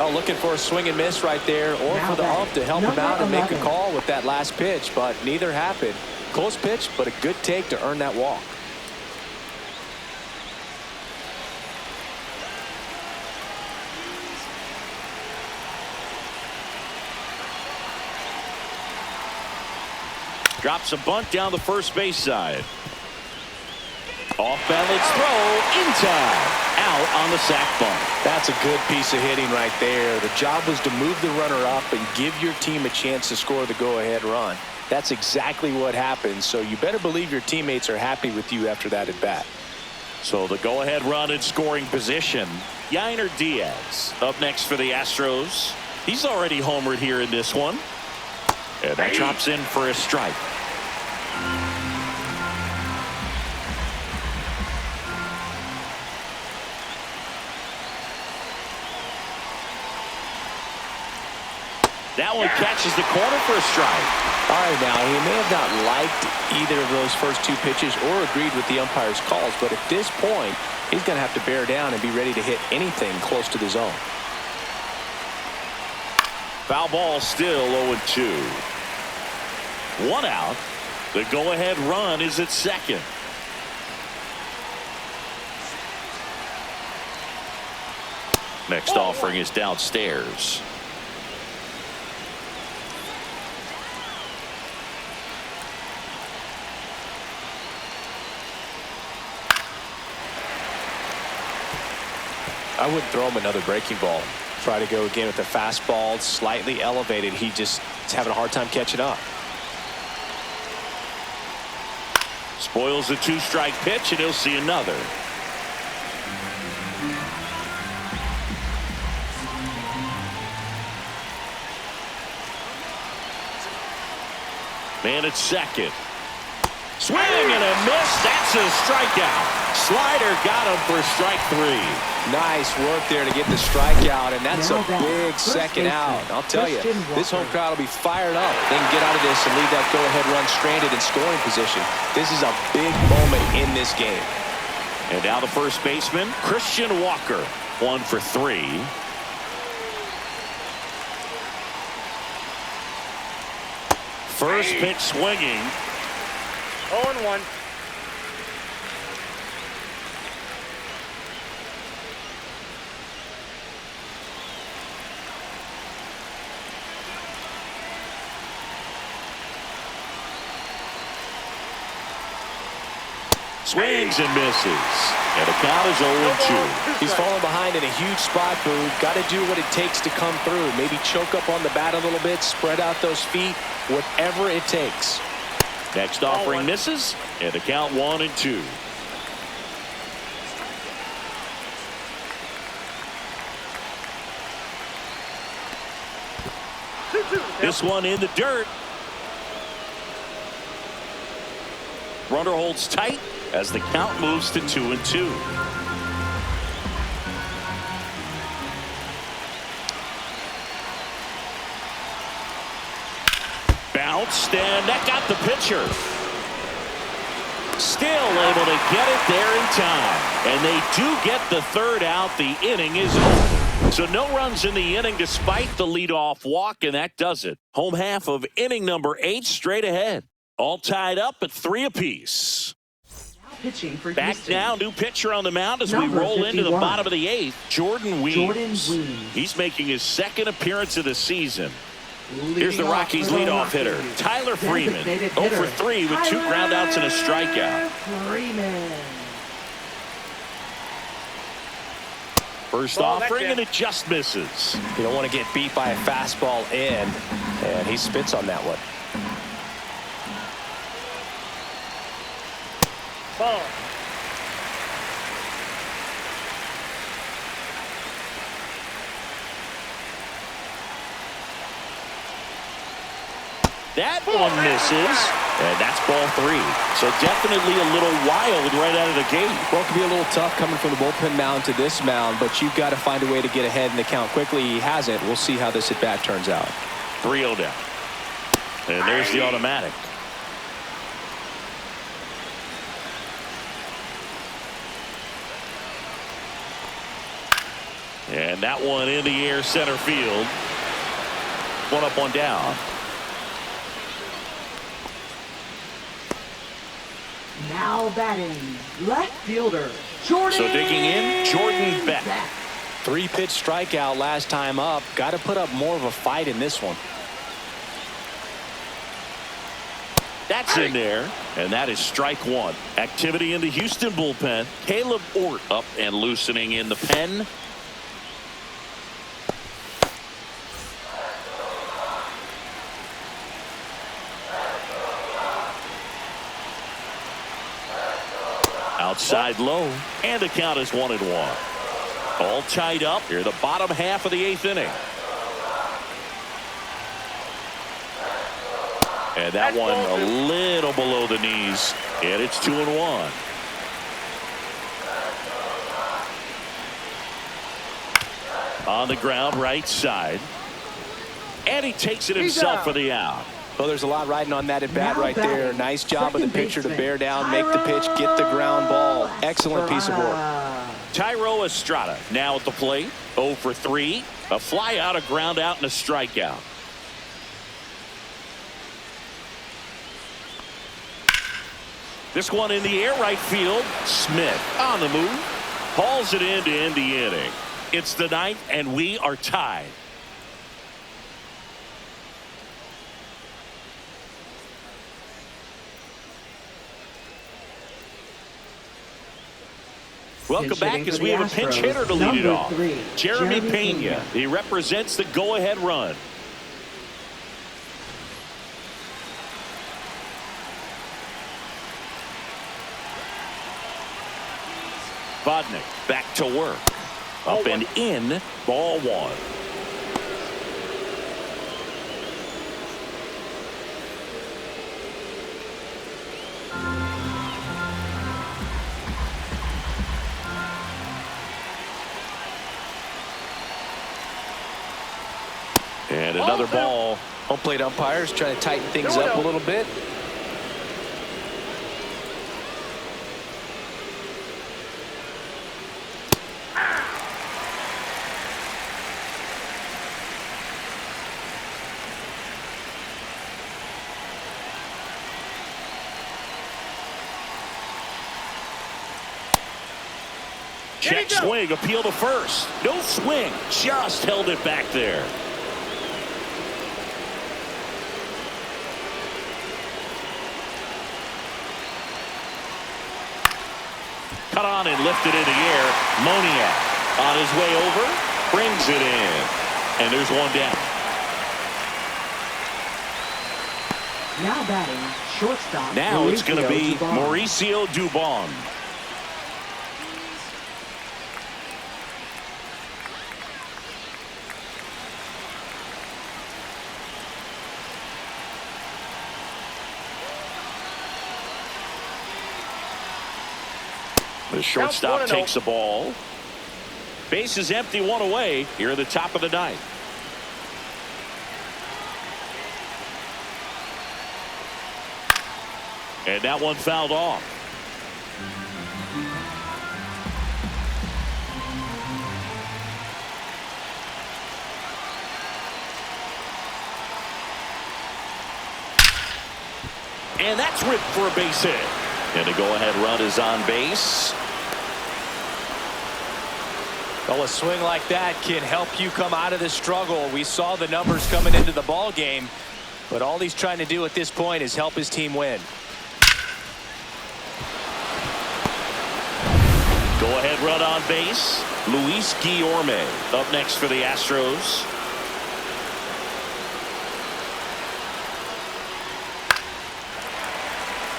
Oh, looking for a swing and miss right there, or Now for the back, ump to help him number out and make a 11. call with that last pitch, but neither happened. Close pitch, but a good take to earn that walk. Drops a bunt down the first base side. Off balance throw in time. Out on the sac bunt. That's a good piece of hitting right there. The job was to move the runner up and give your team a chance to score the go-ahead run. That's exactly what happened, so you better believe your teammates are happy with you after that at bat. So the go-ahead run in scoring position. Yainer Diaz up next for the Astros. He's already homered here in this one. And that drops in for a strike. That one catches the corner for a strike. All right, now, he may have not liked either of those first two pitches or agreed with the umpire's calls, but at this point, he's going to have to bear down and be ready to hit anything close to the zone. Foul ball, still 0-2. One out. The go-ahead run is at second. Next offering is downstairs. I wouldn't throw him another breaking ball. Try to go again with the fastball, slightly elevated. He just is having a hard time catching up. Spoils the two-strike pitch, and he'll see another. Man at second. Swing and a miss. That's a strikeout. Slider got him for strike 3. Nice work there to get the strikeout, and that's Now a back, big first second baseman, out. I'll tell you, Christian this home Walker. crowd will be fired up. They can get out of this and leave that go-ahead run stranded in scoring position. This is a big moment in this game. And now the first baseman, Christian Walker. 1 for 3. First pitch swinging. 0-1. Swings and misses. And the count is 0-2. He's falling behind in a huge spot, Boone. Got to do what it takes to come through. Maybe choke up on the bat a little bit, spread out those feet, whatever it takes. Next offering misses, and the count 1-2. This one in the dirt. Runner holds tight as the count moves to 2-2. Bounced, and that got the pitcher. Still able to get it there in time. And they do get the third out. The inning is over. So no runs in the inning despite the leadoff walk, and that does it. Home half of inning number 8 straight ahead. All tied up at 3 apiece. Pitching for Back Houston. now, new pitcher on the mound as Number we roll 51. into the bottom of the 8th. Jordan Weems. Jordan Weems. He's making his second appearance of the season. Leading Here's the off Rockies for the leadoff hitter, Rockies. Tyler Freeman. Designated 0 for hitter, 3 with 2 groundouts and a strikeout. Freeman. First Ball, that's offering, it. and it just misses. You don't want to get beat by a fastball in, and he spits on that one. Ball. That one misses, and that's ball 3. So definitely a little wild right out of the gate. Well, it can be a little tough coming from the bullpen mound to this mound, but you've got to find a way to get ahead in the count quickly. He hasn't. We'll see how this at-bat turns out. 3-0 down. And there's the automatic. And that one in the air center field. One up, one down. Now batting, left fielder, Jordan. So digging in, Jordan Beck. 3-pitch strikeout last time up. Got to put up more of a fight in this one. That's in there, and that is strike 1. Activity in the Houston bullpen. Caleb Ort up and loosening in the pen. Outside low, and the count is 1-1. All tied up here, the bottom half of the 8th inning. And that one a little below the knees, and it's 2-1. On the ground, right side. And he takes it himself for the out. Well, there's a lot riding on that at bat Now right there. batting, Nice job of the second pitcher to baseman, bear down, make the pitch, get the ground ball. Excellent piece of work. Tyro Estrada now at the plate. 0 for 3. A fly out, a ground out, and a strikeout. This one in the air right field. Smith on the move. Hauls it in to end the inning. It's the 9th, and we are tied. Welcome back as we have a pinch hitter to lead it off. Jeremy Pena. He represents the go-ahead run. Vodnik back to work. Up and in, ball 1. And another ball. Home plate umpires trying to tighten things up a little bit. Check swing, appeal to first. No swing, just held it back there. Cut on and lifted in the air. Moniak on his way over. Brings it in. And there's one down. Now batting, shortstop. Now it's going to be Dubon. Mauricio Dubon. The shortstop takes the ball. Base is empty, one away here at the top of the ninth. And that one fouled off. And that's ripped for a base hit. And the go-ahead run is on base. Well, a swing like that can help you come out of the struggle. We saw the numbers coming into the ball game, but all he's trying to do at this point is help his team win. Go-ahead run on base. Luis Guillorme up next for the Astros.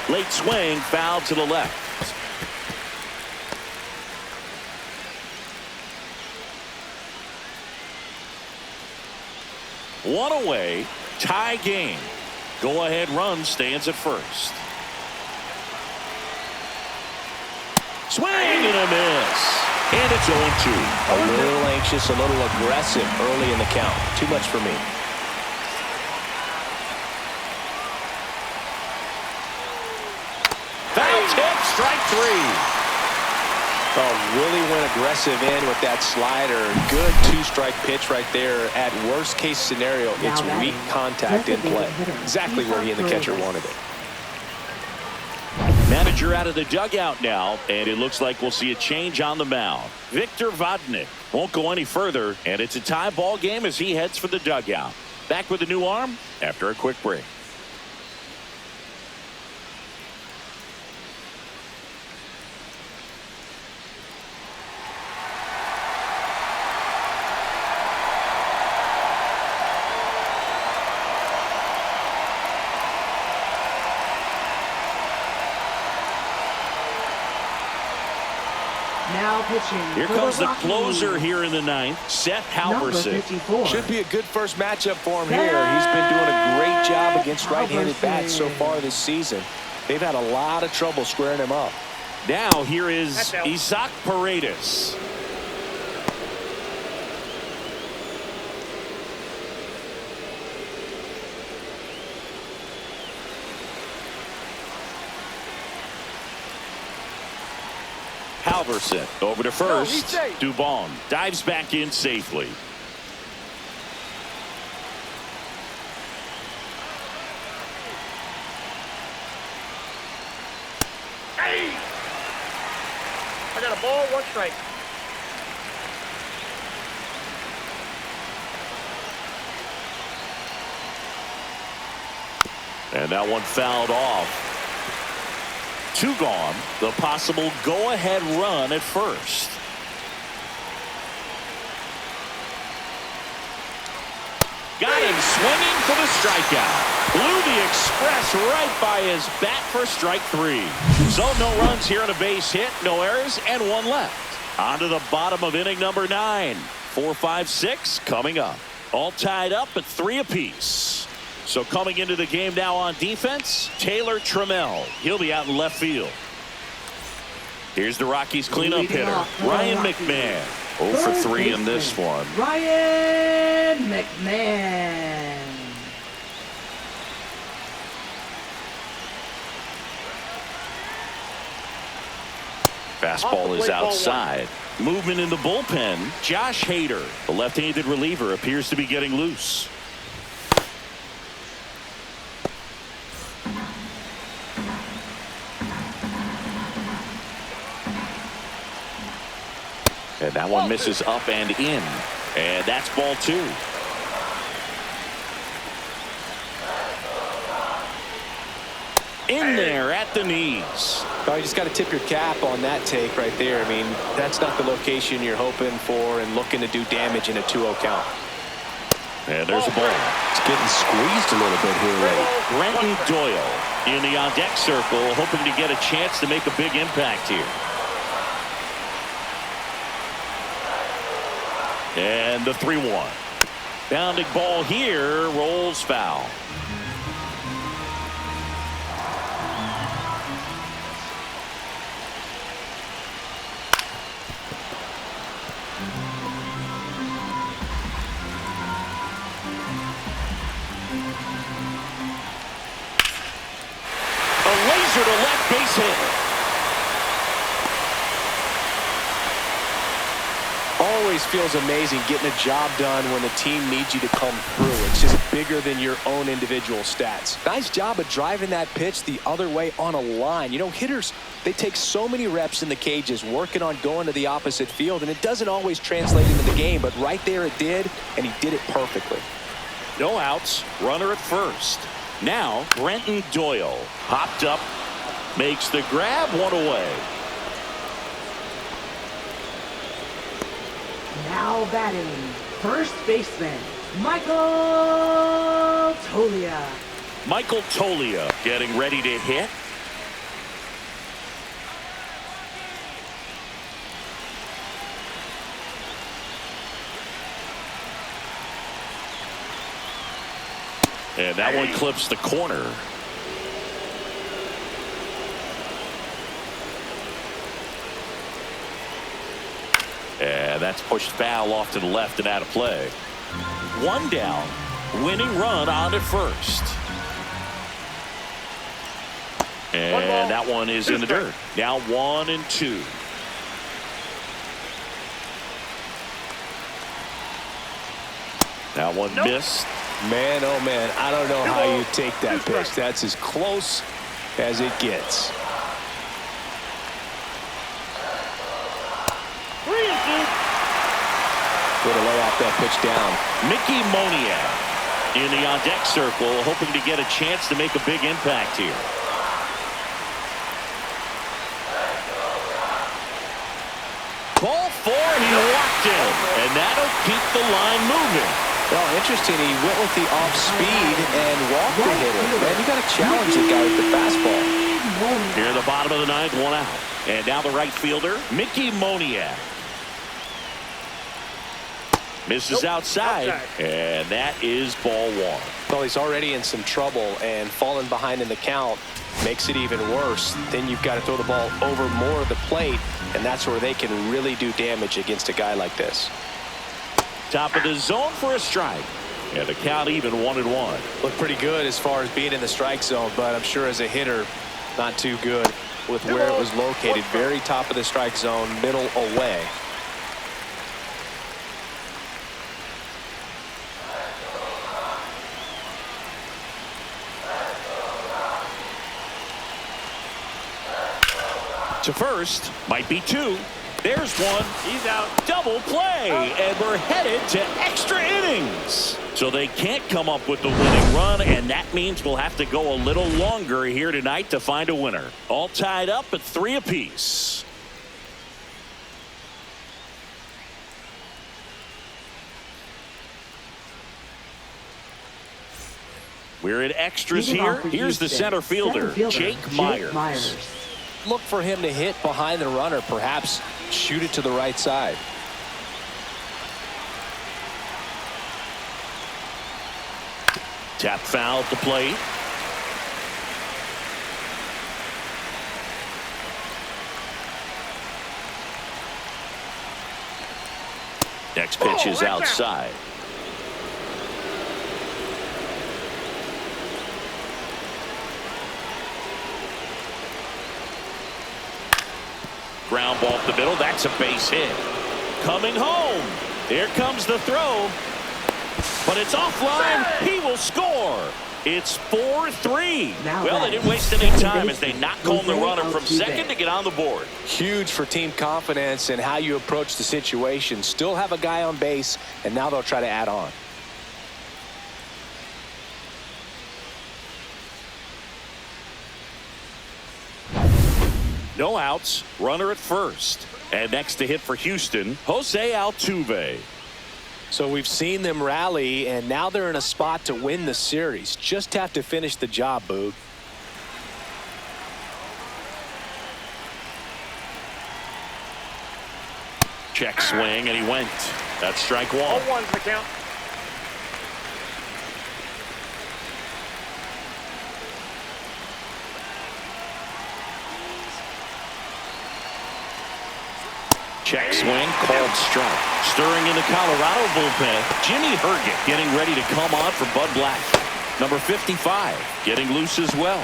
Late swing, foul to the left. One away, tie game. Go-ahead run stands at first. Swing and a miss. And it's 0-2. A little anxious, a little aggressive early in the count. Too much for me. Foul tip, strike three. Oh, really went aggressive in with that slider. Good two-strike pitch right there. At worst case scenario, it's weak contact in play. Exactly where he and the catcher wanted it. Manager out of the dugout now, and it looks like we'll see a change on the mound. Victor Vodnik won't go any further, and it's a tie ball game as he heads for the dugout. Back with a new arm after a quick break. Now pitching. Here comes the closer here in the ninth, Seth Halverson. Should be a good first matchup for him here. He's been doing a great job against right-handed bats so far this season. They've had a lot of trouble squaring him up. Now here is Isaac Paredes. Halverson over to first. Dubon dives back in safely. Hey! I got a ball, one strike. And that one fouled off. Two gone. The possible go-ahead run at first. Got him swinging for the strikeout. Blew the express right by his bat for strike three. So no runs here on a base hit, no errors, and one left. On to the bottom of inning number 9. 4, 5, 6 coming up. All tied up at 3 apiece. So coming into the game now on defense, Taylor Trammell. He'll be out in left field. Here's the Rockies cleanup hitter, Ryan McMahon. 0 for 3 in this one. Ryan McMahon. Fastball is outside. Movement in the bullpen. Josh Hader, the left-handed reliever, appears to be getting loose. And that one misses up and in. And that's ball 2. In there at the knees. Oh, you just got to tip your cap on that take right there. I mean, that's not the location you're hoping for and looking to do damage in a 2-0 count. And there's a ball. It's getting squeezed a little bit here late. Brenton Doyle in the on-deck circle, hoping to get a chance to make a big impact here. And the 3-1. Bounding ball here, rolls foul. To left, base hit. Always feels amazing getting a job done when the team needs you to come through. It's just bigger than your own individual stats. Nice job of driving that pitch the other way on a line. You know, hitters, they take so many reps in the cages working on going to the opposite field, and it doesn't always translate into the game, but right there it did, and he did it perfectly. No outs, runner at first. Now Brenton Doyle popped up, makes the grab, one away. Now batting, first baseman, Michael Toglia. Michael Toglia getting ready to hit. And that one clips the corner. And that's pushed foul off to the left and out of play. One down, winning run on at first. And that one is in the dirt. Now 1-2. That one missed. Man, oh man, I don't know how you take that pitch. That's as close as it gets. Way to lay off that pitch down. Mickey Moniak in the on-deck circle, hoping to get a chance to make a big impact here. Ball 4, he walked in, and that'll keep the line moving. Well, interesting. He went with the off speed and walked the hitter. Man, you got to challenge the guy with the fastball. Here in the bottom of the ninth, one out. And now the right fielder, Mickey Moniak. Misses outside, and that is ball 1. Well, he's already in some trouble, and falling behind in the count makes it even worse. Then you've got to throw the ball over more of the plate, and that's where they can really do damage against a guy like this. Top of the zone for a strike, and the count even 1-1. Looked pretty good as far as being in the strike zone, but I'm sure as a hitter, not too good with where it was located. Very top of the strike zone, middle away. To first, might be 2. There's one. He's out. Double play, and we're headed to extra innings. So they can't come up with the winning run, and that means we'll have to go a little longer here tonight to find a winner. All tied up at 3 apiece. We're in extras here. Here's the center fielder, Jake Myers. Look for him to hit behind the runner, perhaps shoot it to the right side. Tap foul at the plate. Next pitch is outside. Ground ball up the middle. That's a base hit. Coming home. Here comes the throw. But it's offline. He will score. It's 4-3. Well, they didn't waste any time as they knock home the runner from second to get on the board. Huge for team confidence and how you approach the situation. Still have a guy on base, and now they'll try to add on. No outs, runner at first. And next to hit for Houston, Jose Altuve. So we've seen them rally, and now they're in a spot to win the series. Just have to finish the job, Boog. Check swing, and he went. That's strike one. 0-1's the count. Check swing, called strike. Stirring in the Colorado bullpen, Jimmy Herget getting ready to come on for Bud Black. Number 55 getting loose as well.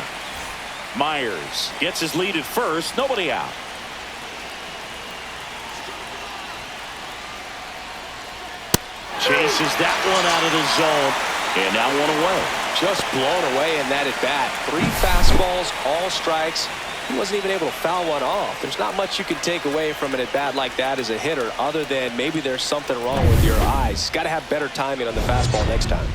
Myers gets his lead at first, nobody out. Chases that one out of the zone, and now one away. Just blown away in that at bat. 3 fastballs, all strikes. He wasn't even able to foul one off. There's not much you can take away from an at bat like that as a hitter, other than maybe there's something wrong with your eyes. Got to have better timing on the fastball next time.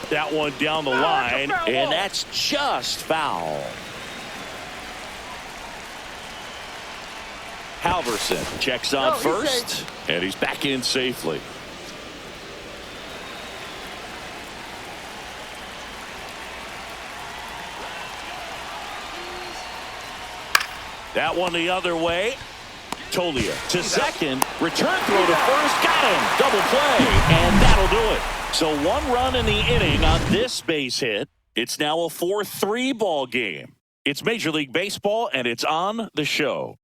That one down the line, and that's just foul. Halverson checks on first, and he's back in safely. That one the other way. Tolia to second, return throw to first, got him, double play, and that'll do it. So 1 run in the inning on this base hit. It's now a 4-3 ball game. It's Major League Baseball, and it's on the show.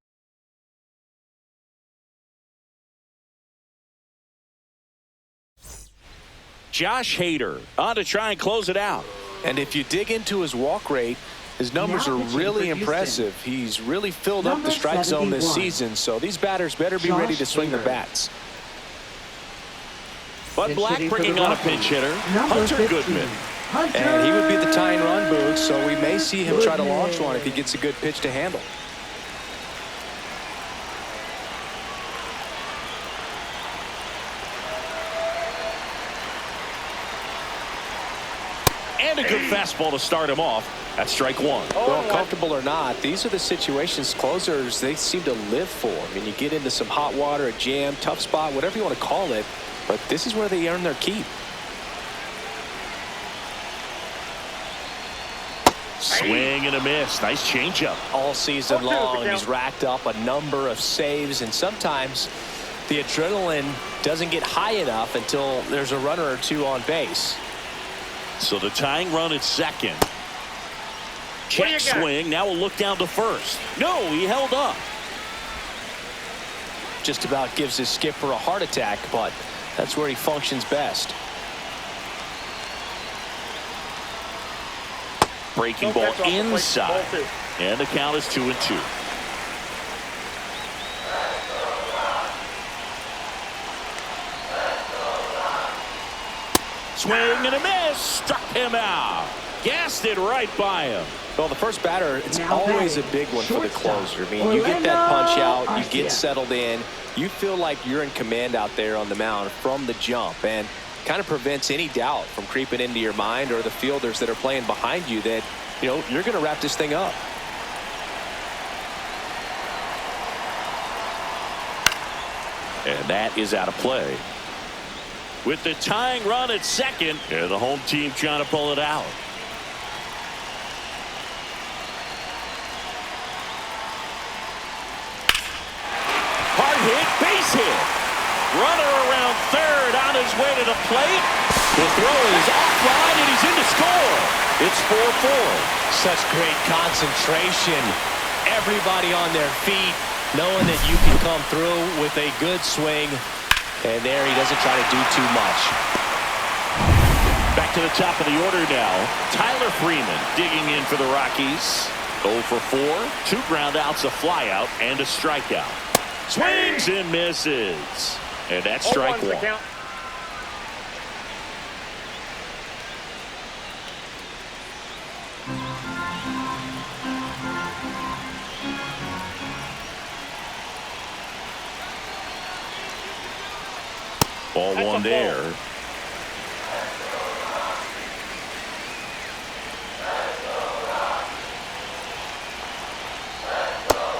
Josh Hader on to try and close it out. And if you dig into his walk rate, his numbers are really impressive. He's really filled up the strike zone this season, so these batters better be ready to swing the bats. Bud Black bringing on a pinch hitter, Hunter Goodman. And he would be the tying run, Boog, so we may see him try to launch one if he gets a good pitch to handle. And a good fastball to start him off. That's strike one. Well, comfortable or not, these are the situations closers they seem to live for. I mean, you get into some hot water, a jam, tough spot, whatever you want to call it, but this is where they earn their keep. Swing and a miss. Nice changeup. All season long, he's racked up a number of saves, and sometimes the adrenaline doesn't get high enough until there's a runner or two on base. So the tying run at second. Check swing. Now we'll look down to first. No, he held up. Just about gives his skipper a heart attack, but that's where he functions best. Breaking ball inside. And the count is 2-2. Swing and a miss. Struck him out. Gassed it right by him. Well, the first batter, it's always a big one for the closer. I mean, you get that punch out, you get settled in, you feel like you're in command out there on the mound from the jump, and kind of prevents any doubt from creeping into your mind or the fielders that are playing behind you that, you know, you're going to wrap this thing up. And that is out of play. With the tying run at second, and the home team trying to pull it out. Hard hit, base hit. Runner around third on his way to the plate. The throw is offline, and he's in to score. It's 4-4. Such great concentration. Everybody on their feet, knowing that you can come through with a good swing. And there he doesn't try to do too much. Back to the top of the order now. Tyler Freeman digging in for the Rockies. 0 for 4. 2 ground outs, a fly out, and a strikeout. Swings and misses. And that's strike one. Ball That's one a there. ball.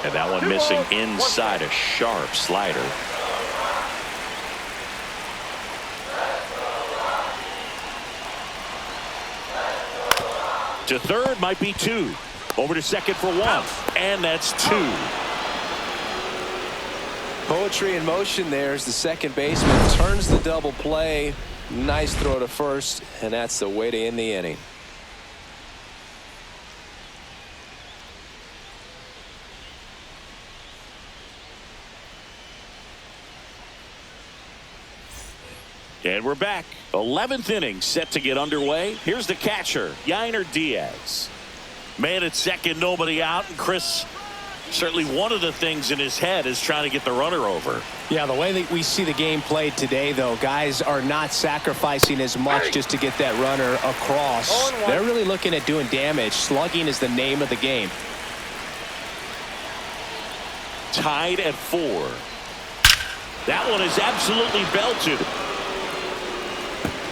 And that one missing inside, a sharp slider. To third, might be 2. Over to second for 1. And that's 2. Poetry in motion there as the second baseman turns the double play. Nice throw to first, and that's the way to end the inning. And we're back. 11th inning set to get underway. Here's the catcher, Yainer Diaz. Man at second, nobody out. And Chris, certainly one of the things in his head is trying to get the runner over. Yeah, the way that we see the game played today, though, guys are not sacrificing as much just to get that runner across. They're really looking at doing damage. Slugging is the name of the game. Tied at 4. That one is absolutely belted.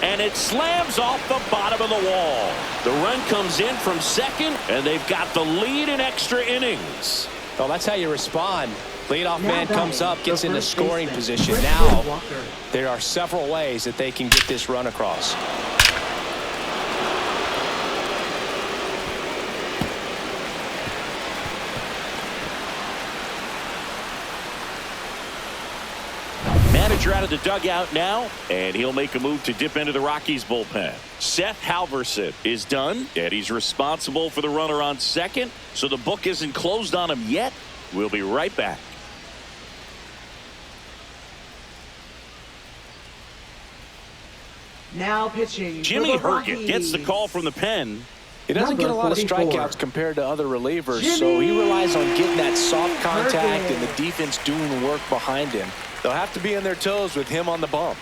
And it slams off the bottom of the wall. The run comes in from second, and they've got the lead in extra innings. Well, that's how you respond. Leadoff man comes up, gets into scoring position. Chris Now, Walker. there are several ways that they can get this run across. Manager out of the dugout now, and he'll make a move to dip into the Rockies bullpen. Seth Halverson is done, and he's responsible for the runner on second, so the book isn't closed on him yet. We'll be right back. Now pitching. Jimmy for the Herget gets the Rockies. call from the pen. He doesn't get a lot of 44. strikeouts compared to other relievers, so he relies on getting that soft contact and the defense doing work behind him. They'll have to be on their toes with him on the bump.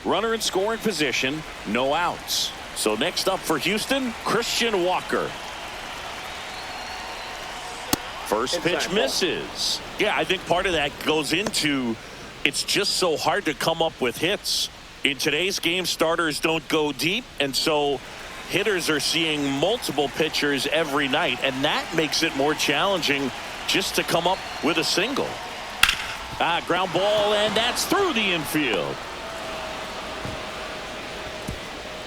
Runner in scoring position, no outs. So next up for Houston, Christian Walker. First pitch misses. Yeah, I think part of that goes into it's just so hard to come up with hits. In today's game, starters don't go deep, and so hitters are seeing multiple pitchers every night, and that makes it more challenging just to come up with a single. Ground ball, and that's through the infield.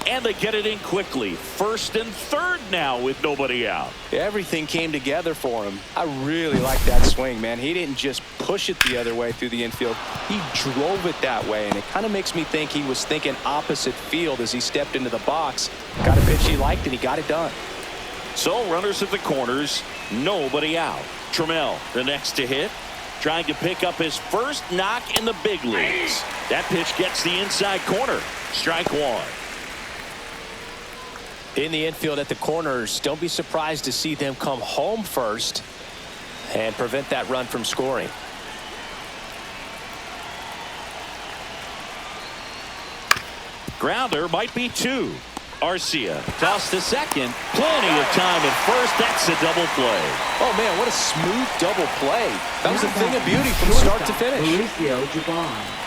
And they get it in quickly. First and third now with nobody out. Everything came together for him. I really like that swing, man. He didn't just push it the other way through the infield. He drove it that way, and it kind of makes me think he was thinking opposite field as he stepped into the box. Got a pitch he liked, and he got it done. So runners at the corners, nobody out. Trammell, the next to hit, trying to pick up his first knock in the big leagues. That pitch gets the inside corner. Strike 1. In the infield at the corners, don't be surprised to see them come home first and prevent that run from scoring. Grounder might be 2. Arcia toss to second. Plenty of time at first. That's a double play. Oh, man, what a smooth double play. That was a thing of beauty from start to finish. Mauricio Dubon.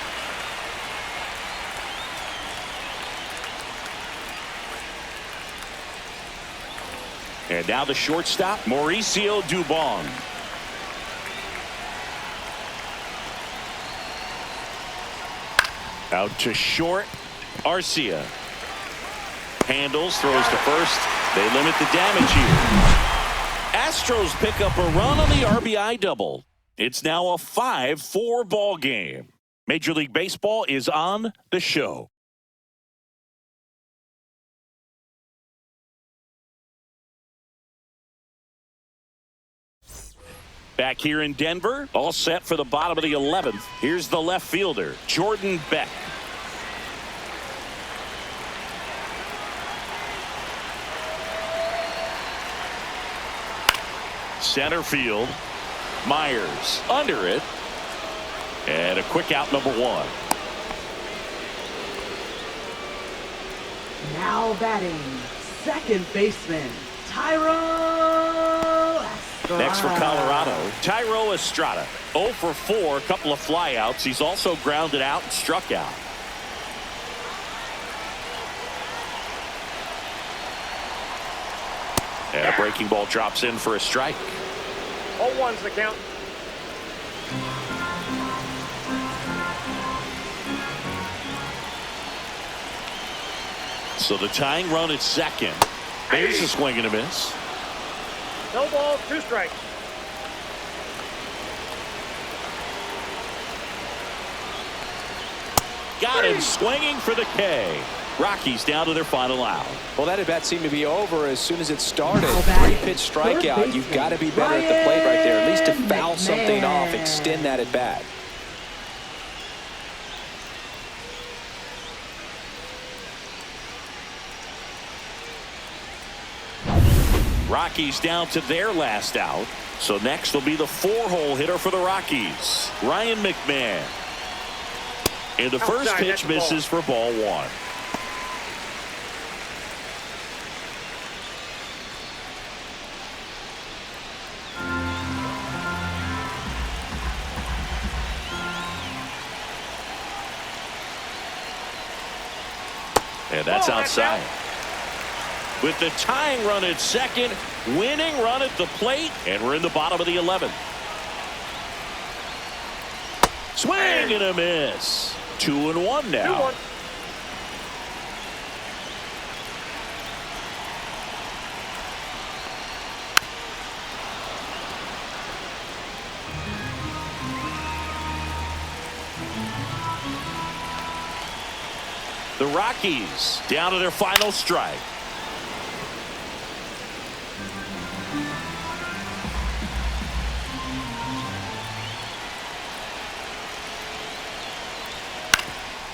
And now the shortstop, Mauricio Dubon. Out to short, Arcia. Handles, throws to first. They limit the damage here. Astros pick up a run on the RBI double. It's now a 5-4 ball game. Major League Baseball is on the show. Back here in Denver, all set for the bottom of the 11th. Here's the left fielder, Jordan Beck. Center field, Myers under it. And a quick out, number 1. Now batting, second baseman, Tyro Next for Colorado, Tyro Estrada. 0 for 4, a couple of flyouts. He's also grounded out and struck out. And a breaking ball drops in for a strike. 0-1's the count. So the tying run at second. There's a swing and a miss. No ball, 2 strikes. Got him swinging for the K. Rockies down to their final out. Well, that at bat seemed to be over as soon as it started. 3-pitch strikeout. You've got to be better at the plate right there. At least to foul something off, extend that at bat. Rockies down to their last out. So next will be the 4-hole hitter for the Rockies, Ryan McMahon. And the first pitch misses for ball 1. And that's outside. With the tying run at second, winning run at the plate, and we're in the bottom of the 11th. Swing and a miss. 2-1 now. 2-1. The Rockies down to their final strike.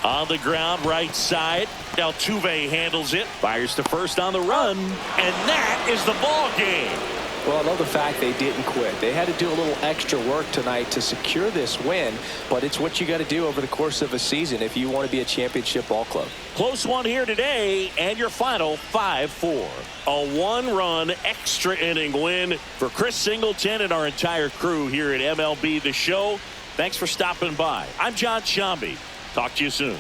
On the ground, right side. Altuve handles it. Fires to first on the run. And that is the ball game. Well, I love the fact they didn't quit. They had to do a little extra work tonight to secure this win, but it's what you got to do over the course of a season if you want to be a championship ball club. Close one here today, and your final 5-4. A 1-run extra inning win for Chris Singleton and our entire crew here at MLB The Show. Thanks for stopping by. I'm John Shambi. Talk to you soon.